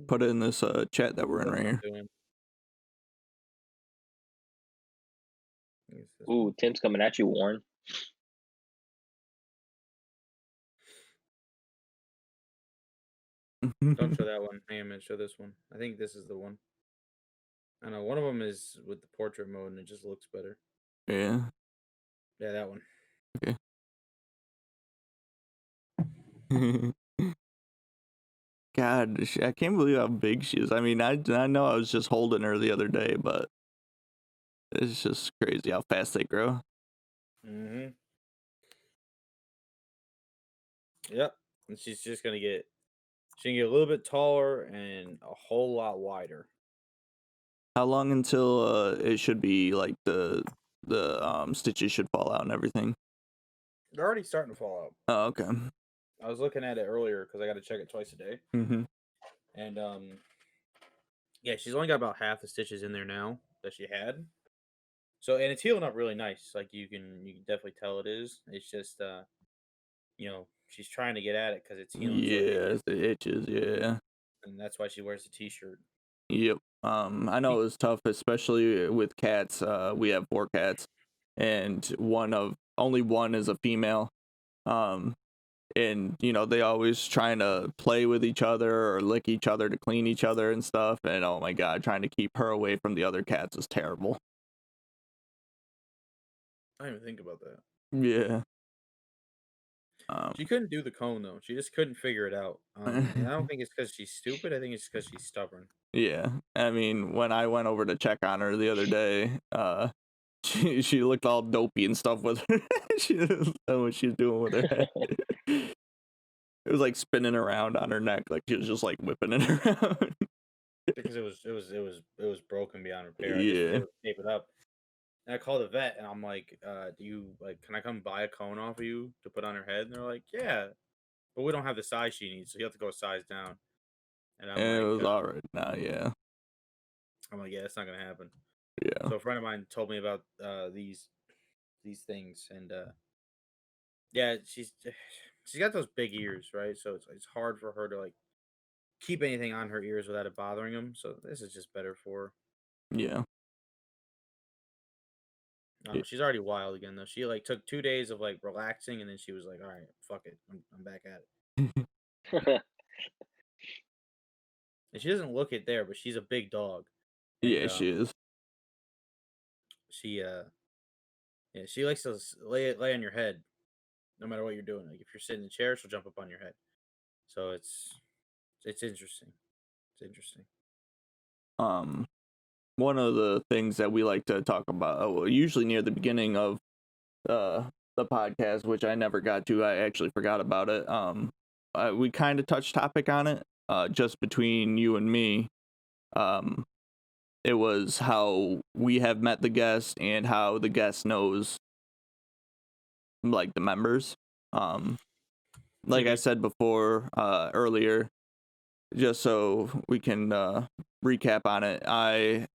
Put it in this chat that we're in right here. Ooh, Tim's coming at you, Warren. Don't show that one. Hang on a minute. Show this one. I think this is the one. I know one of them is with the portrait mode, and it just looks better. Yeah. Yeah, that one. Okay. God, I can't believe how big she is. I mean, I know I was just holding her the other day, but it's just crazy how fast they grow. Mm-hmm. Yep. And she's just gonna get a little bit taller and a whole lot wider. How long until it should be like the stitches should fall out and everything? They're already starting to fall out. Oh, okay. I was looking at it earlier because I got to check it twice a day. Mm-hmm. And yeah, she's only got about half the stitches in there now that she had. So, and it's healing up really nice. Like you can definitely tell it is. It's just you know, she's trying to get at it because it's healing. Yeah, it itches. Yeah. And that's why she wears the t-shirt. Yep. I know it was tough, especially with cats. We have 4 cats, and only one is a female. And you know, they always trying to play with each other or lick each other to clean each other and stuff. And oh my god, trying to keep her away from the other cats is terrible. I didn't even think about that. Yeah. She couldn't do the cone though. She just couldn't figure it out. And I don't think it's because she's stupid. I think it's because she's stubborn. Yeah. I mean, when I went over to check on her the other day, she looked all dopey and stuff with her. She didn't know what she was doing with her head. It was like spinning around on her neck, like she was just like whipping it around. Because it was broken beyond repair. Yeah. I just tape it up. And I called the vet and I'm like, do you can I come buy a cone off of you to put on her head? And they're like, yeah. But we don't have the size she needs, so you have to go a size down. And I'm And like, it was alright now, yeah. I'm like, yeah, that's not gonna happen. Yeah. So a friend of mine told me about these things, and yeah, she's got those big ears, right? So it's hard for her to like keep anything on her ears without it bothering them. So this is just better for her. Yeah. She's already wild again though. She like took 2 days of like relaxing, and then she was like, "All right, fuck it, I'm back at it." And she doesn't look it there, but she's a big dog, and Yeah, she is. she yeah, she likes to lay on your head, no matter what you're doing. Like if you're sitting in a chair, she'll jump up on your head. So it's interesting. It's interesting. One of the things that we like to talk about, usually near the beginning of the podcast, which I never got to, I actually forgot about it. We kind of touched topic on it, just between you and me. It was how we have met the guest and how the guest knows, like, the members. Like I said before, earlier, just so we can recap on it, I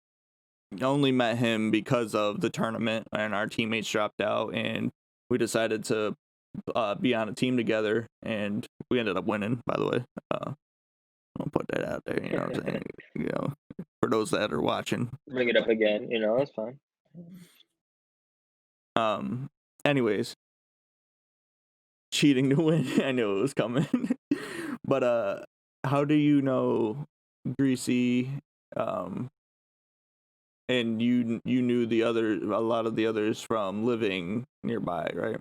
only met him because of the tournament, and our teammates dropped out, and we decided to be on a team together, and we ended up winning, by the way. I'll put that out there, you know what I'm saying? You know, for those that are watching. Bring it up again, that's fine. Anyways, cheating to win. I knew it was coming. But how do you know Greasy? And you knew a lot of the others from living nearby, right?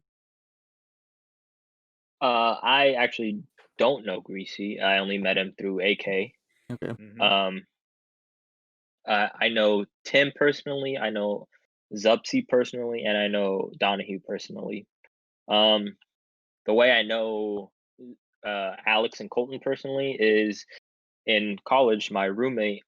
I actually don't know Greasy. I only met him through AK. Okay. I know Tim personally. I know Zupsy personally, and I know Donahue personally. The way I know Alex and Colton personally is in college. My roommate,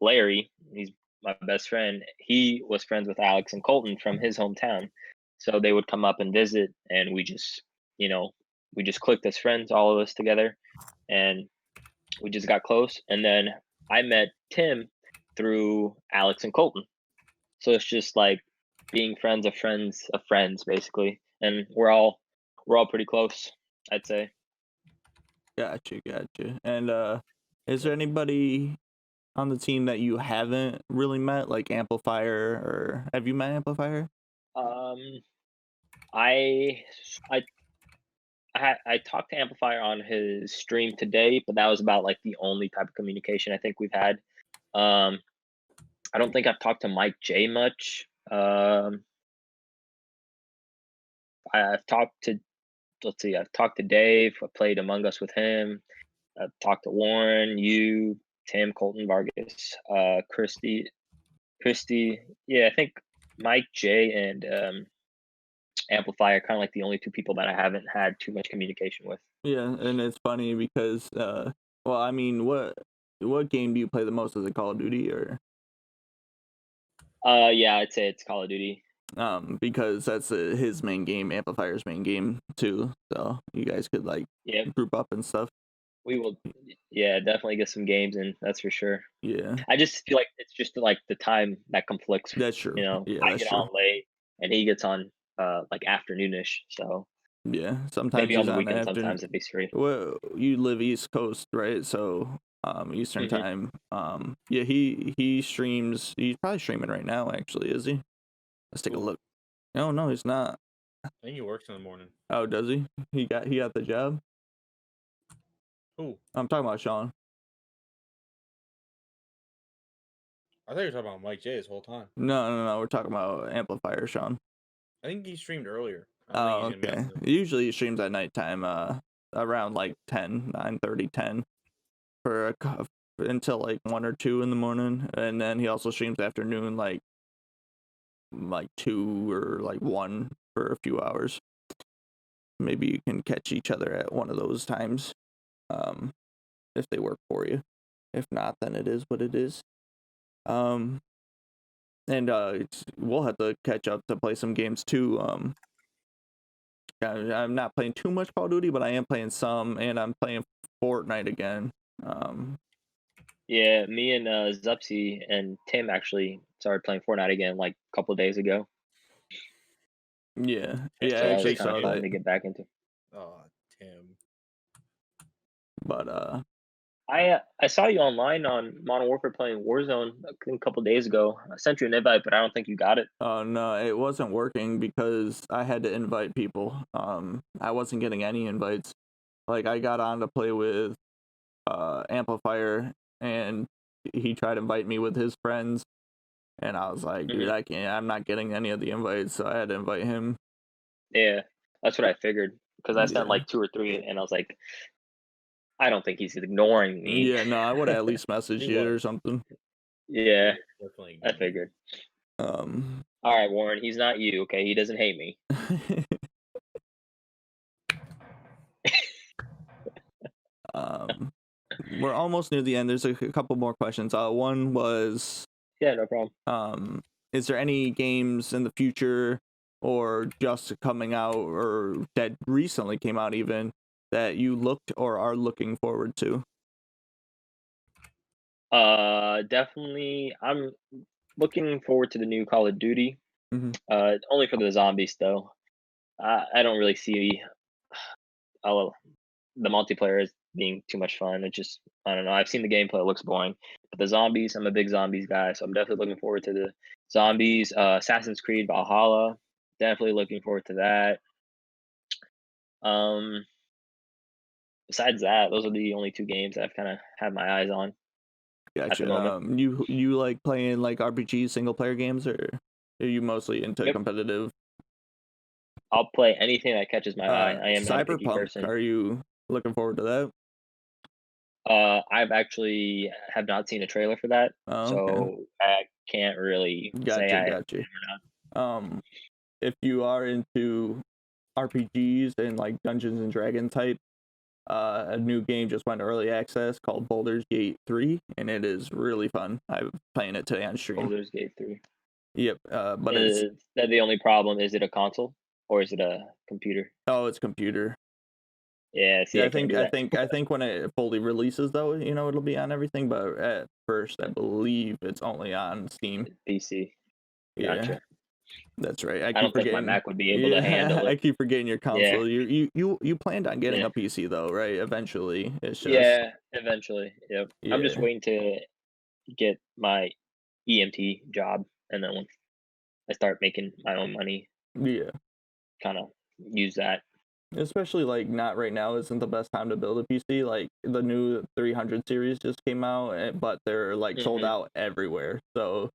Larry, he's my best friend. He was friends with Alex and Colton from his hometown, so they would come up and visit, and we just clicked as friends, all of us together, and we just got close. And then I met Tim through Alex and Colton. So it's just like being friends of friends, basically. And we're all pretty close, I'd say. Gotcha. And is there anybody on the team that you haven't really met, like Amplifier, or have you met Amplifier? Um, I I I talked to Amplifier on his stream today, but that was about like the only type of communication I think we've had. Um, I don't think I've talked to Mike J much. I've talked to let's see, I've talked to Dave. I played Among Us with him. I've talked to Warren, you, Tim, Colton, Vargas, Christy. Yeah, I think Mike J and Amplifier kind of like the only two people that I haven't had too much communication with. Yeah, and it's funny because well, I mean, what game do you play the most? Is it Call of Duty or? Yeah, I'd say it's Call of Duty. Because that's his main game, Amplifier's main game too. So you guys could like group up and stuff. We will, yeah, definitely get some games in. That's for sure. Yeah. I just feel like it's just like the time that conflicts. That's true. Yeah, I get on late and he gets on like afternoonish. So yeah, sometimes maybe he's on the on weekend. Sometimes if he's free. Well, you live East Coast, right? So Eastern time. Yeah, he streams. He's probably streaming right now. Actually, is he? Let's take a look. No, he's not. I think he works in the morning. Oh, does he? He got the job. Who? I'm talking about Sean. I thought you were talking about Mike J this whole time. No. We're talking about Amplifier, Sean. I think he streamed earlier. Oh, okay. Usually he streams at nighttime, around like 9:30, 10, for until like 1 or 2 in the morning, and then he also streams afternoon, like 2 or like 1 for a few hours. Maybe you can catch each other at one of those times, if they work for you. If not, then it is what it is. And we'll have to catch up to play some games too. I'm not playing too much Call of Duty, but I am playing some, and I'm playing Fortnite again. Yeah, me and Zupsy and Tim actually started playing Fortnite again like a couple of days ago. Yeah, I So that was actually kind saw of fun that, to get back into. Oh, Tim. but I saw you online on Modern Warfare playing Warzone I think a couple of days ago. I sent you an invite, but I don't think you got it. oh no, it wasn't working because I had to invite people. I wasn't getting any invites. Like I got on to play with Amplifier, and he tried to invite me with his friends, and I was like, dude, I can't. I'm not getting any of the invites, so I had to invite him. Yeah, that's what I figured because I sent Yeah. like 2 or 3, and I was like, I don't think he's ignoring me. Yeah, no, I would at least message He you or was. something. Yeah, Definitely. I figured. Um, All right, Warren, he's not you, okay? He doesn't hate me. we're almost near the end. There's a couple more questions. One was, Yeah, no problem. is there any games in the future or just coming out or that recently came out even that you looked or are looking forward to? Definitely. I'm looking forward to the new Call of Duty. Mhm. Only for the zombies though. I don't really see uh, the multiplayer as being too much fun. It just I don't know. I've seen the gameplay; it looks boring. But the zombies, I'm a big zombies guy, so I'm definitely looking forward to the zombies. Assassin's Creed Valhalla, definitely looking forward to that. Um, Besides that, those are the only 2 games I've kind of had my eyes on at the Gotcha. moment. You like playing like RPG single player games, or are you mostly into Yep. competitive? I'll play anything that catches my eye. I am not a picky Cyberpunk, person. are you looking forward to that? I've actually have not seen a trailer for that, Oh, okay. so I can't really say I am Gotcha. or not. If you are into RPGs and like Dungeons and Dragon type, a new game just went early access called Baldur's Gate 3, and it is really fun. I'm playing it today on stream. Baldur's Gate 3. Yep, but it's Is that the only problem? Is it a console or is it a computer? it's computer. Yeah, see, Yeah, I can't do that. I think when it fully releases though, it'll be on everything. But at first, I believe it's only on Steam. PC. Yeah, Gotcha. that's right. I I keep don't think my forgetting. Mac would be able to handle Yeah, I it. keep forgetting your Yeah, console. You planned on getting yeah, a PC though, right? Eventually, it's just yeah. Eventually, yep. I'm just yeah, waiting to get my EMT job, and then once I start making my own money, yeah. kind of use that. Especially like not right now isn't the best time to build a PC. Like the new 300 series just came out, but they're like sold Hmm. out everywhere. So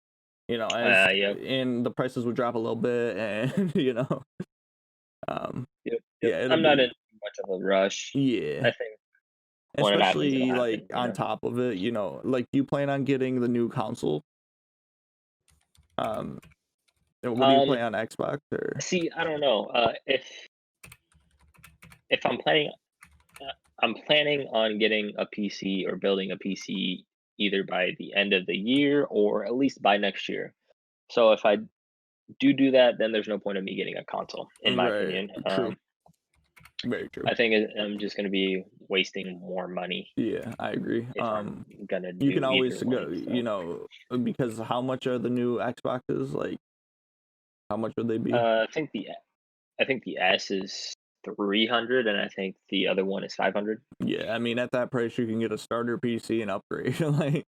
as Yep, and the prices would drop a little bit, and yep, yep. yeah, it'll I'm not be in much of a rush. yeah. I think when it happens, it'll Especially like happen. on top of it, like you plan on getting the new console. Um, what do you play on Xbox or? See, I don't know. If I'm planning on getting a PC or building a PC either by the end of the year or at least by next year. So if I do that, then there's no point of me getting a console, in my Right. opinion. True. Very true. I think I'm just going to be wasting more money Yeah, I agree. if I'm gonna You can do always either go, one. So, because how much are the new Xboxes? Like, how much would they be? I think the S is 300, and I think the other one is 500. Yeah, I mean, at that price, you can get a starter PC and upgrade. Like,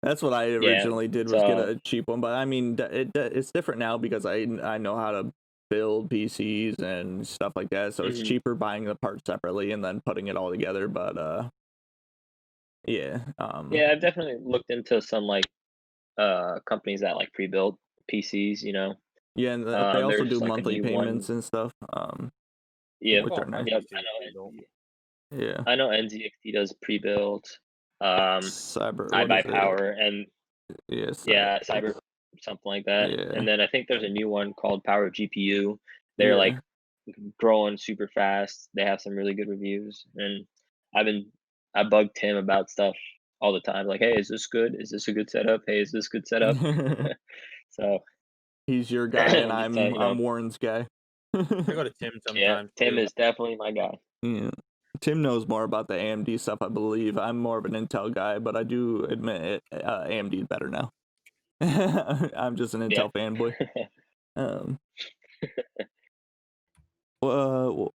that's what I Yeah. originally did was get So, a cheap one. But I mean, it's different now because I know how to build PCs and stuff like that. So it's mhm. cheaper buying the parts separately and then putting it all together. But yeah, Yeah, I've definitely looked into some like companies that like pre-built PCs. yeah, and they also do There's like a monthly new one. payments and stuff. Yep. Which Oh, are nice. Yep. PC pre-built. Yeah, I know NZXT does pre-built. cyber. I What buy is it? power and Yeah, yeah, cyber something like that. yeah, And then I think there's a new one called Power GPU. They're like yeah. growing super fast. They have some really good reviews, and I've been I bug Tim about stuff all the time. Like, hey, is this good? Is this a good setup? Hey, is this good setup? So He's your guy, and I'm just I'm Warren's guy. I go to Tim yeah, sometimes Tim too. is definitely my guy. Yeah. Tim knows more about the AMD stuff, I believe. I'm more of an Intel guy, but I do admit AMD is better now. I'm just an Intel fanboy. Well,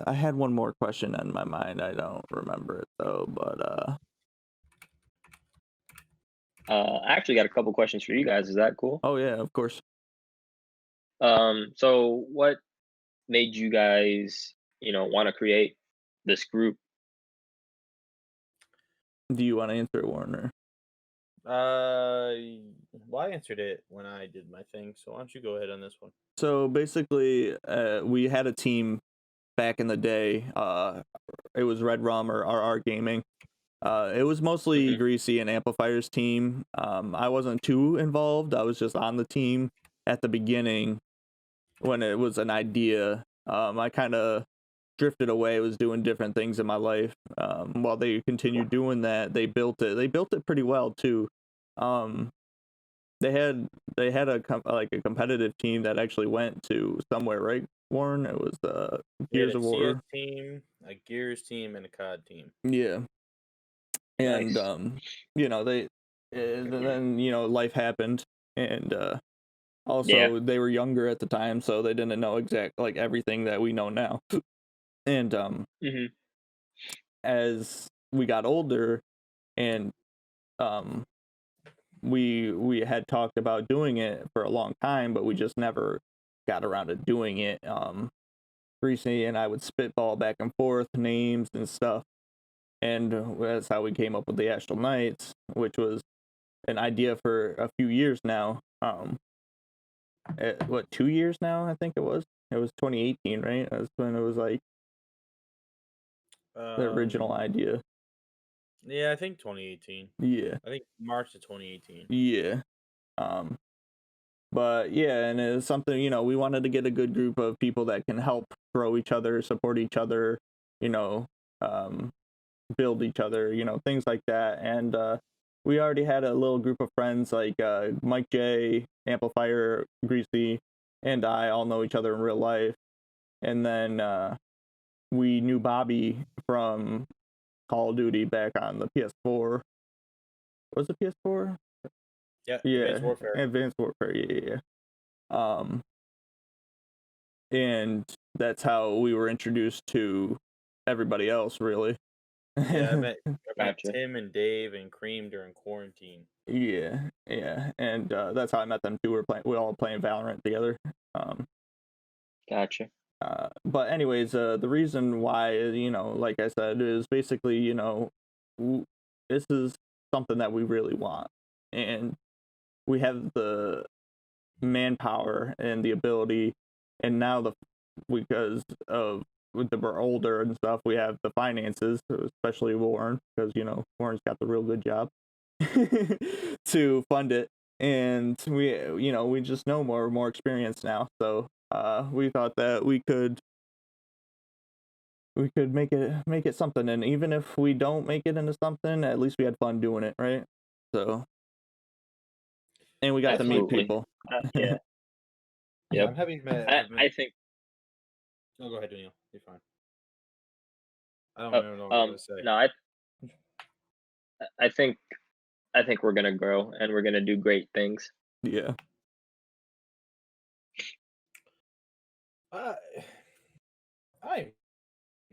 I had one more question in my mind. I don't remember it though, but I actually got a couple questions for you guys. Is that cool? oh yeah, of course. So what made you guys, want to create this group? Do you want to answer it, Warner? Well, I answered it when I did my thing, so why don't you go ahead on this one? So basically, we had a team back in the day. It was Red Rum or RR Gaming. It was mostly Mhm. Greasy and Amplifier's team. I wasn't too involved. I was just on the team at the beginning when it was an idea. I kind of drifted away, was doing different things in my life. While they continued doing that, they built it. They built it pretty well too. Um, they had a competitive team that actually went to somewhere, right, Warren? It was Gears of War CS team, a Gears team, and a COD team. Yeah, and Nice. they then life happened, and also Yeah. they were younger at the time, so they didn't know everything that we know now. And Mhm. as we got older, and we had talked about doing it for a long time, but we just never got around to doing it. Recently, and I would spitball back and forth names and stuff, and that's how we came up with the Astral Knights, which was an idea for a few years now. 2 years now? I think it was. It was 2018, right? That's when it was like the original idea. Yeah, I think 2018. Yeah. I think March of 2018. Yeah. But yeah, and it's something, we wanted to get a good group of people that can help grow each other, support each other, you know, build each other, things like that. And we already had a little group of friends like Mike J, Amplifier, Greasy, and I all know each other in real life. And then we knew Bobby from Call of Duty back on the PS4. Was it PS4? Yeah, Yeah, Advanced Warfare. Advanced Warfare. Yeah. And that's how we were introduced to everybody else, really. Yeah, I met Gotcha. Tim and Dave and Cream during quarantine. Yeah, and that's how I met them too. We all playing Valorant together. Gotcha. But anyways, the reason why, like I said, is basically, this is something that we really want, and we have the manpower and the ability, and now because of we're older and stuff, we have the finances, especially Warren, because Warren's got the real good job to fund it, and we just know more experience now, so we thought that we could make it something, and even if we don't make it into something, at least we had fun doing it, right? So, and we got to meet Absolutely. people. Yeah. Yep. I'm happy met. I think. No, go ahead, Daniel. You're fine. I don't Oh, even know what I'm gonna say. no, I think we're gonna grow and we're gonna do great things. Yeah. I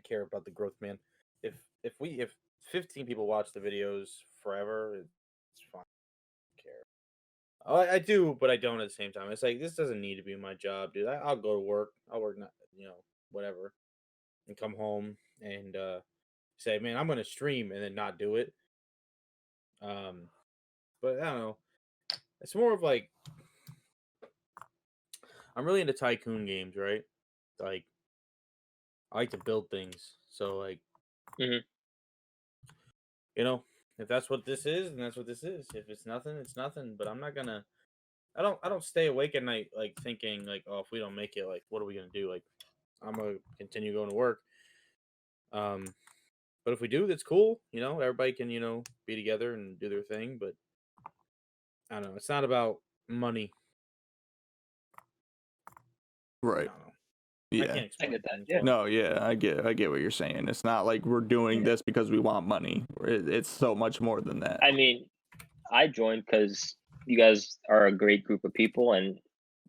care about the growth, man. If 15 people watch the videos forever, it's fine. I don't care. I do, but I don't at the same time. It's like this doesn't need to be my job, dude. I'll go to work. I'll work, not whatever, and come home and say, man, I'm gonna stream, and then not do it. But I don't know. It's more of like I'm really into tycoon games, right? Like I like to build things. So like, Mhm. if that's what this is, then that's what this is. If it's nothing, it's nothing. But I'm not gonna. I don't stay awake at night like thinking like, oh, if we don't make it, like, what are we gonna do? Like, I'm gonna continue going to work. But if we do, that's cool. Everybody can be together and do their thing. But I don't know. It's not about money. Right. I don't know. I Yeah. can't I explain. get that. Yeah. No, yeah, I get what you're saying. It's not like we're doing this because we want money. It's so much more than that. I mean, I joined because you guys are a great group of people, and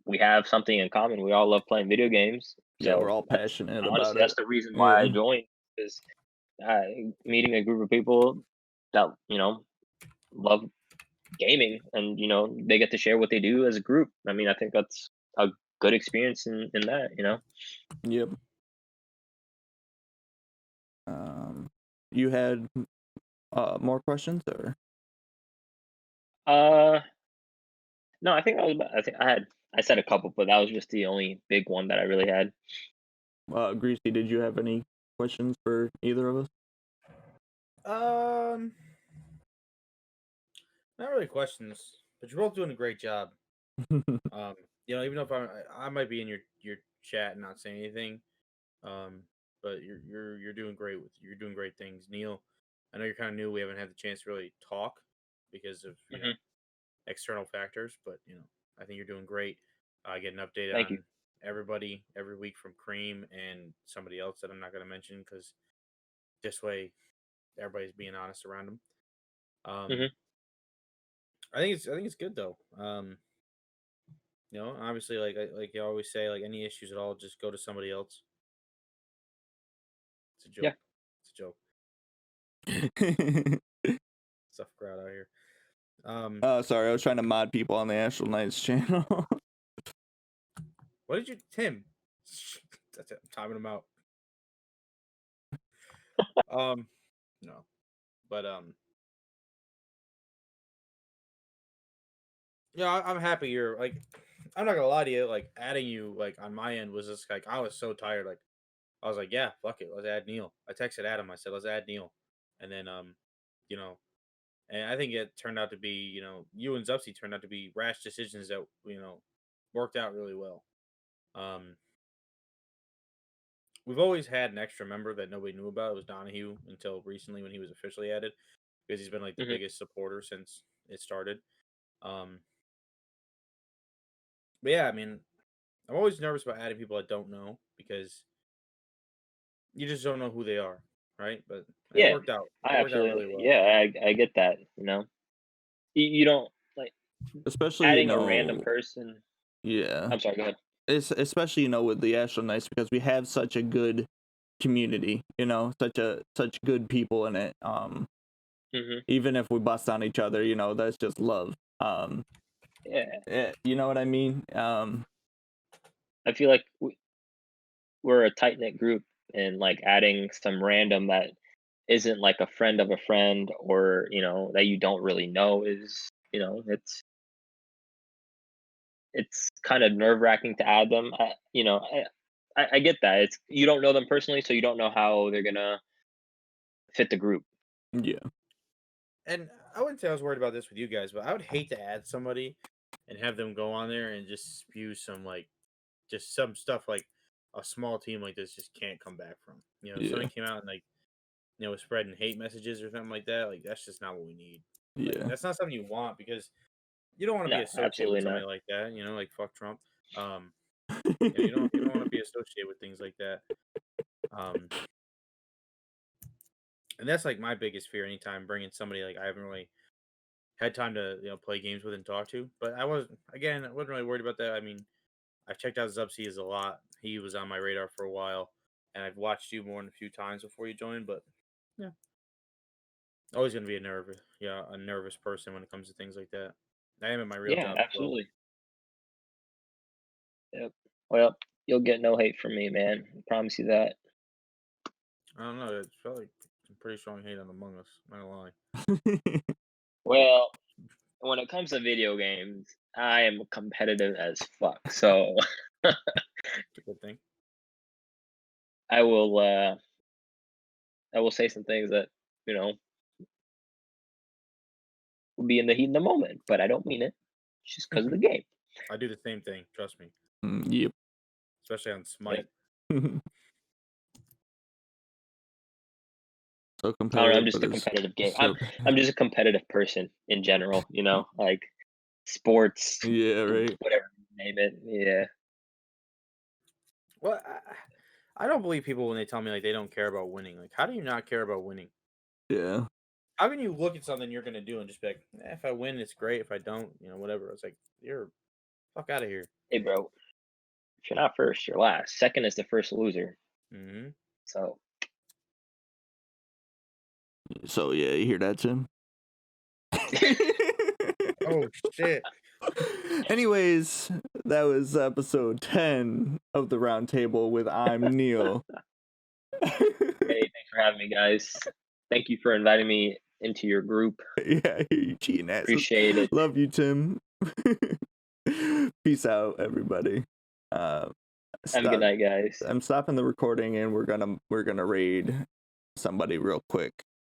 we have something in common. We all love playing video games. Yeah, we're So all passionate about honestly, it. that's the reason why I Yeah. joined, is meeting a group of people that love gaming, and they get to share what they do as a group. I mean, I think that's a good experience in that. Yep. You had more questions or? No, I think I think I said a couple, but that was just the only big one that I really had. Greasy, did you have any questions for either of us? Not really questions, but you're both doing a great job. Even if I might be in your chat and not saying anything, but you're doing great you're doing great things, Neil. I know you're kind of new. We haven't had the chance to really talk because of Hmm. external factors, but I think you're doing great. I get an update Thank you. on everybody every week from Cream and somebody else that I'm not going to mention because this way everybody's being honest around them. Hmm. I think it's good though. Obviously, like you always say, like any issues at all, just go to somebody else. It's a Yeah. joke. It's a joke. Tough crowd out here. Sorry, I was trying to mod people on the Astral Knights channel. What did you, Tim? That's it. I'm timing them out. No, but I'm happy you're like. I'm not gonna lie to you. Like adding you like on my end was just like I was so tired. Like I was like, yeah, fuck it, let's add Neil. I texted Adam. I said, let's add Neil, and then you know, and I think it turned out to be you and Zupsy turned out to be rash decisions that worked out really well. Um, we've always had an extra member that nobody knew about. It was Donahue until recently when he was officially added because he's been like the Hmm. biggest supporter since it started. Um, but yeah, I mean, I'm always nervous about adding people I don't know because you just don't know who they are, right? But it Yeah, worked out. I It worked out absolutely. really well. Yeah, I get that. You don't like Especially, adding a random person. yeah. I'm sorry. Go ahead. It's especially, with the Astral Knights because we have such a good community, such good people in it. Hmm. Even if we bust on each other, that's just love. Yeah, You know what I mean? I feel like we're a tight knit group, and like adding some random that isn't like a friend of a friend, or that you don't really know, is it's kind of nerve wracking to add them. I get that. It's, you don't know them personally, so you don't know how they're gonna fit the group. Yeah. And I wouldn't say I was worried about this with you guys, but I would hate to add somebody and have them go on there and just spew some just some stuff like a small team like this just can't come back from. If Yeah. somebody came out and was spreading hate messages or something like that, like that's just not what we need. Like Yeah. that's not something you want because you don't want to be No, associated with absolutely not. somebody like that. Like fuck Trump. You don't want to be associated with things like that. Um, and that's like my biggest fear. Anytime bringing somebody like I haven't really had time to play games with and talk to, but I wasn't really worried about that. I mean, I've checked out Zubsies a lot. He was on my radar for a while, and I've watched you more than a few times before you joined. But yeah, always gonna be a nervous person when it comes to things like that. I am at my real Yeah, job as well. absolutely. Yep. Well, you'll get no hate from me, man. I promise you that. I don't know. It felt like some pretty strong hate on Among Us. Not gonna lie. Well, when it comes to video games, I am competitive as fuck. So It's a good thing. I will I will say some things that, you know, will be in the heat of the moment, but I don't mean it. It's just because of the game. I do the same thing. Trust me. Yep. Especially on Smite. Yep. So I don't know, competitive, I'm just but a it's competitive game. so. I'm just a competitive person in general, like sports, Yeah. Right. whatever you name it. Yeah. Well, I don't believe people when they tell me like they don't care about winning. Like, how do you not care about winning? Yeah. How can you look at something you're gonna do and just be like, if I win, it's great. If I don't, whatever. It's like you're fuck out of here. Hey, bro, if you're not first, you're last. Second is the first loser. Mm-hmm. So So yeah, you hear that, Tim? Oh shit. Anyways, that was episode 10 of the Round Table with ImNiel. hey, thanks for having me, guys. Thank you for inviting me into your group. Yeah, you cheating ass. Appreciate it. Love you, Tim. Peace out, everybody. Have a good night, guys. I'm stopping the recording and we're gonna raid somebody real quick.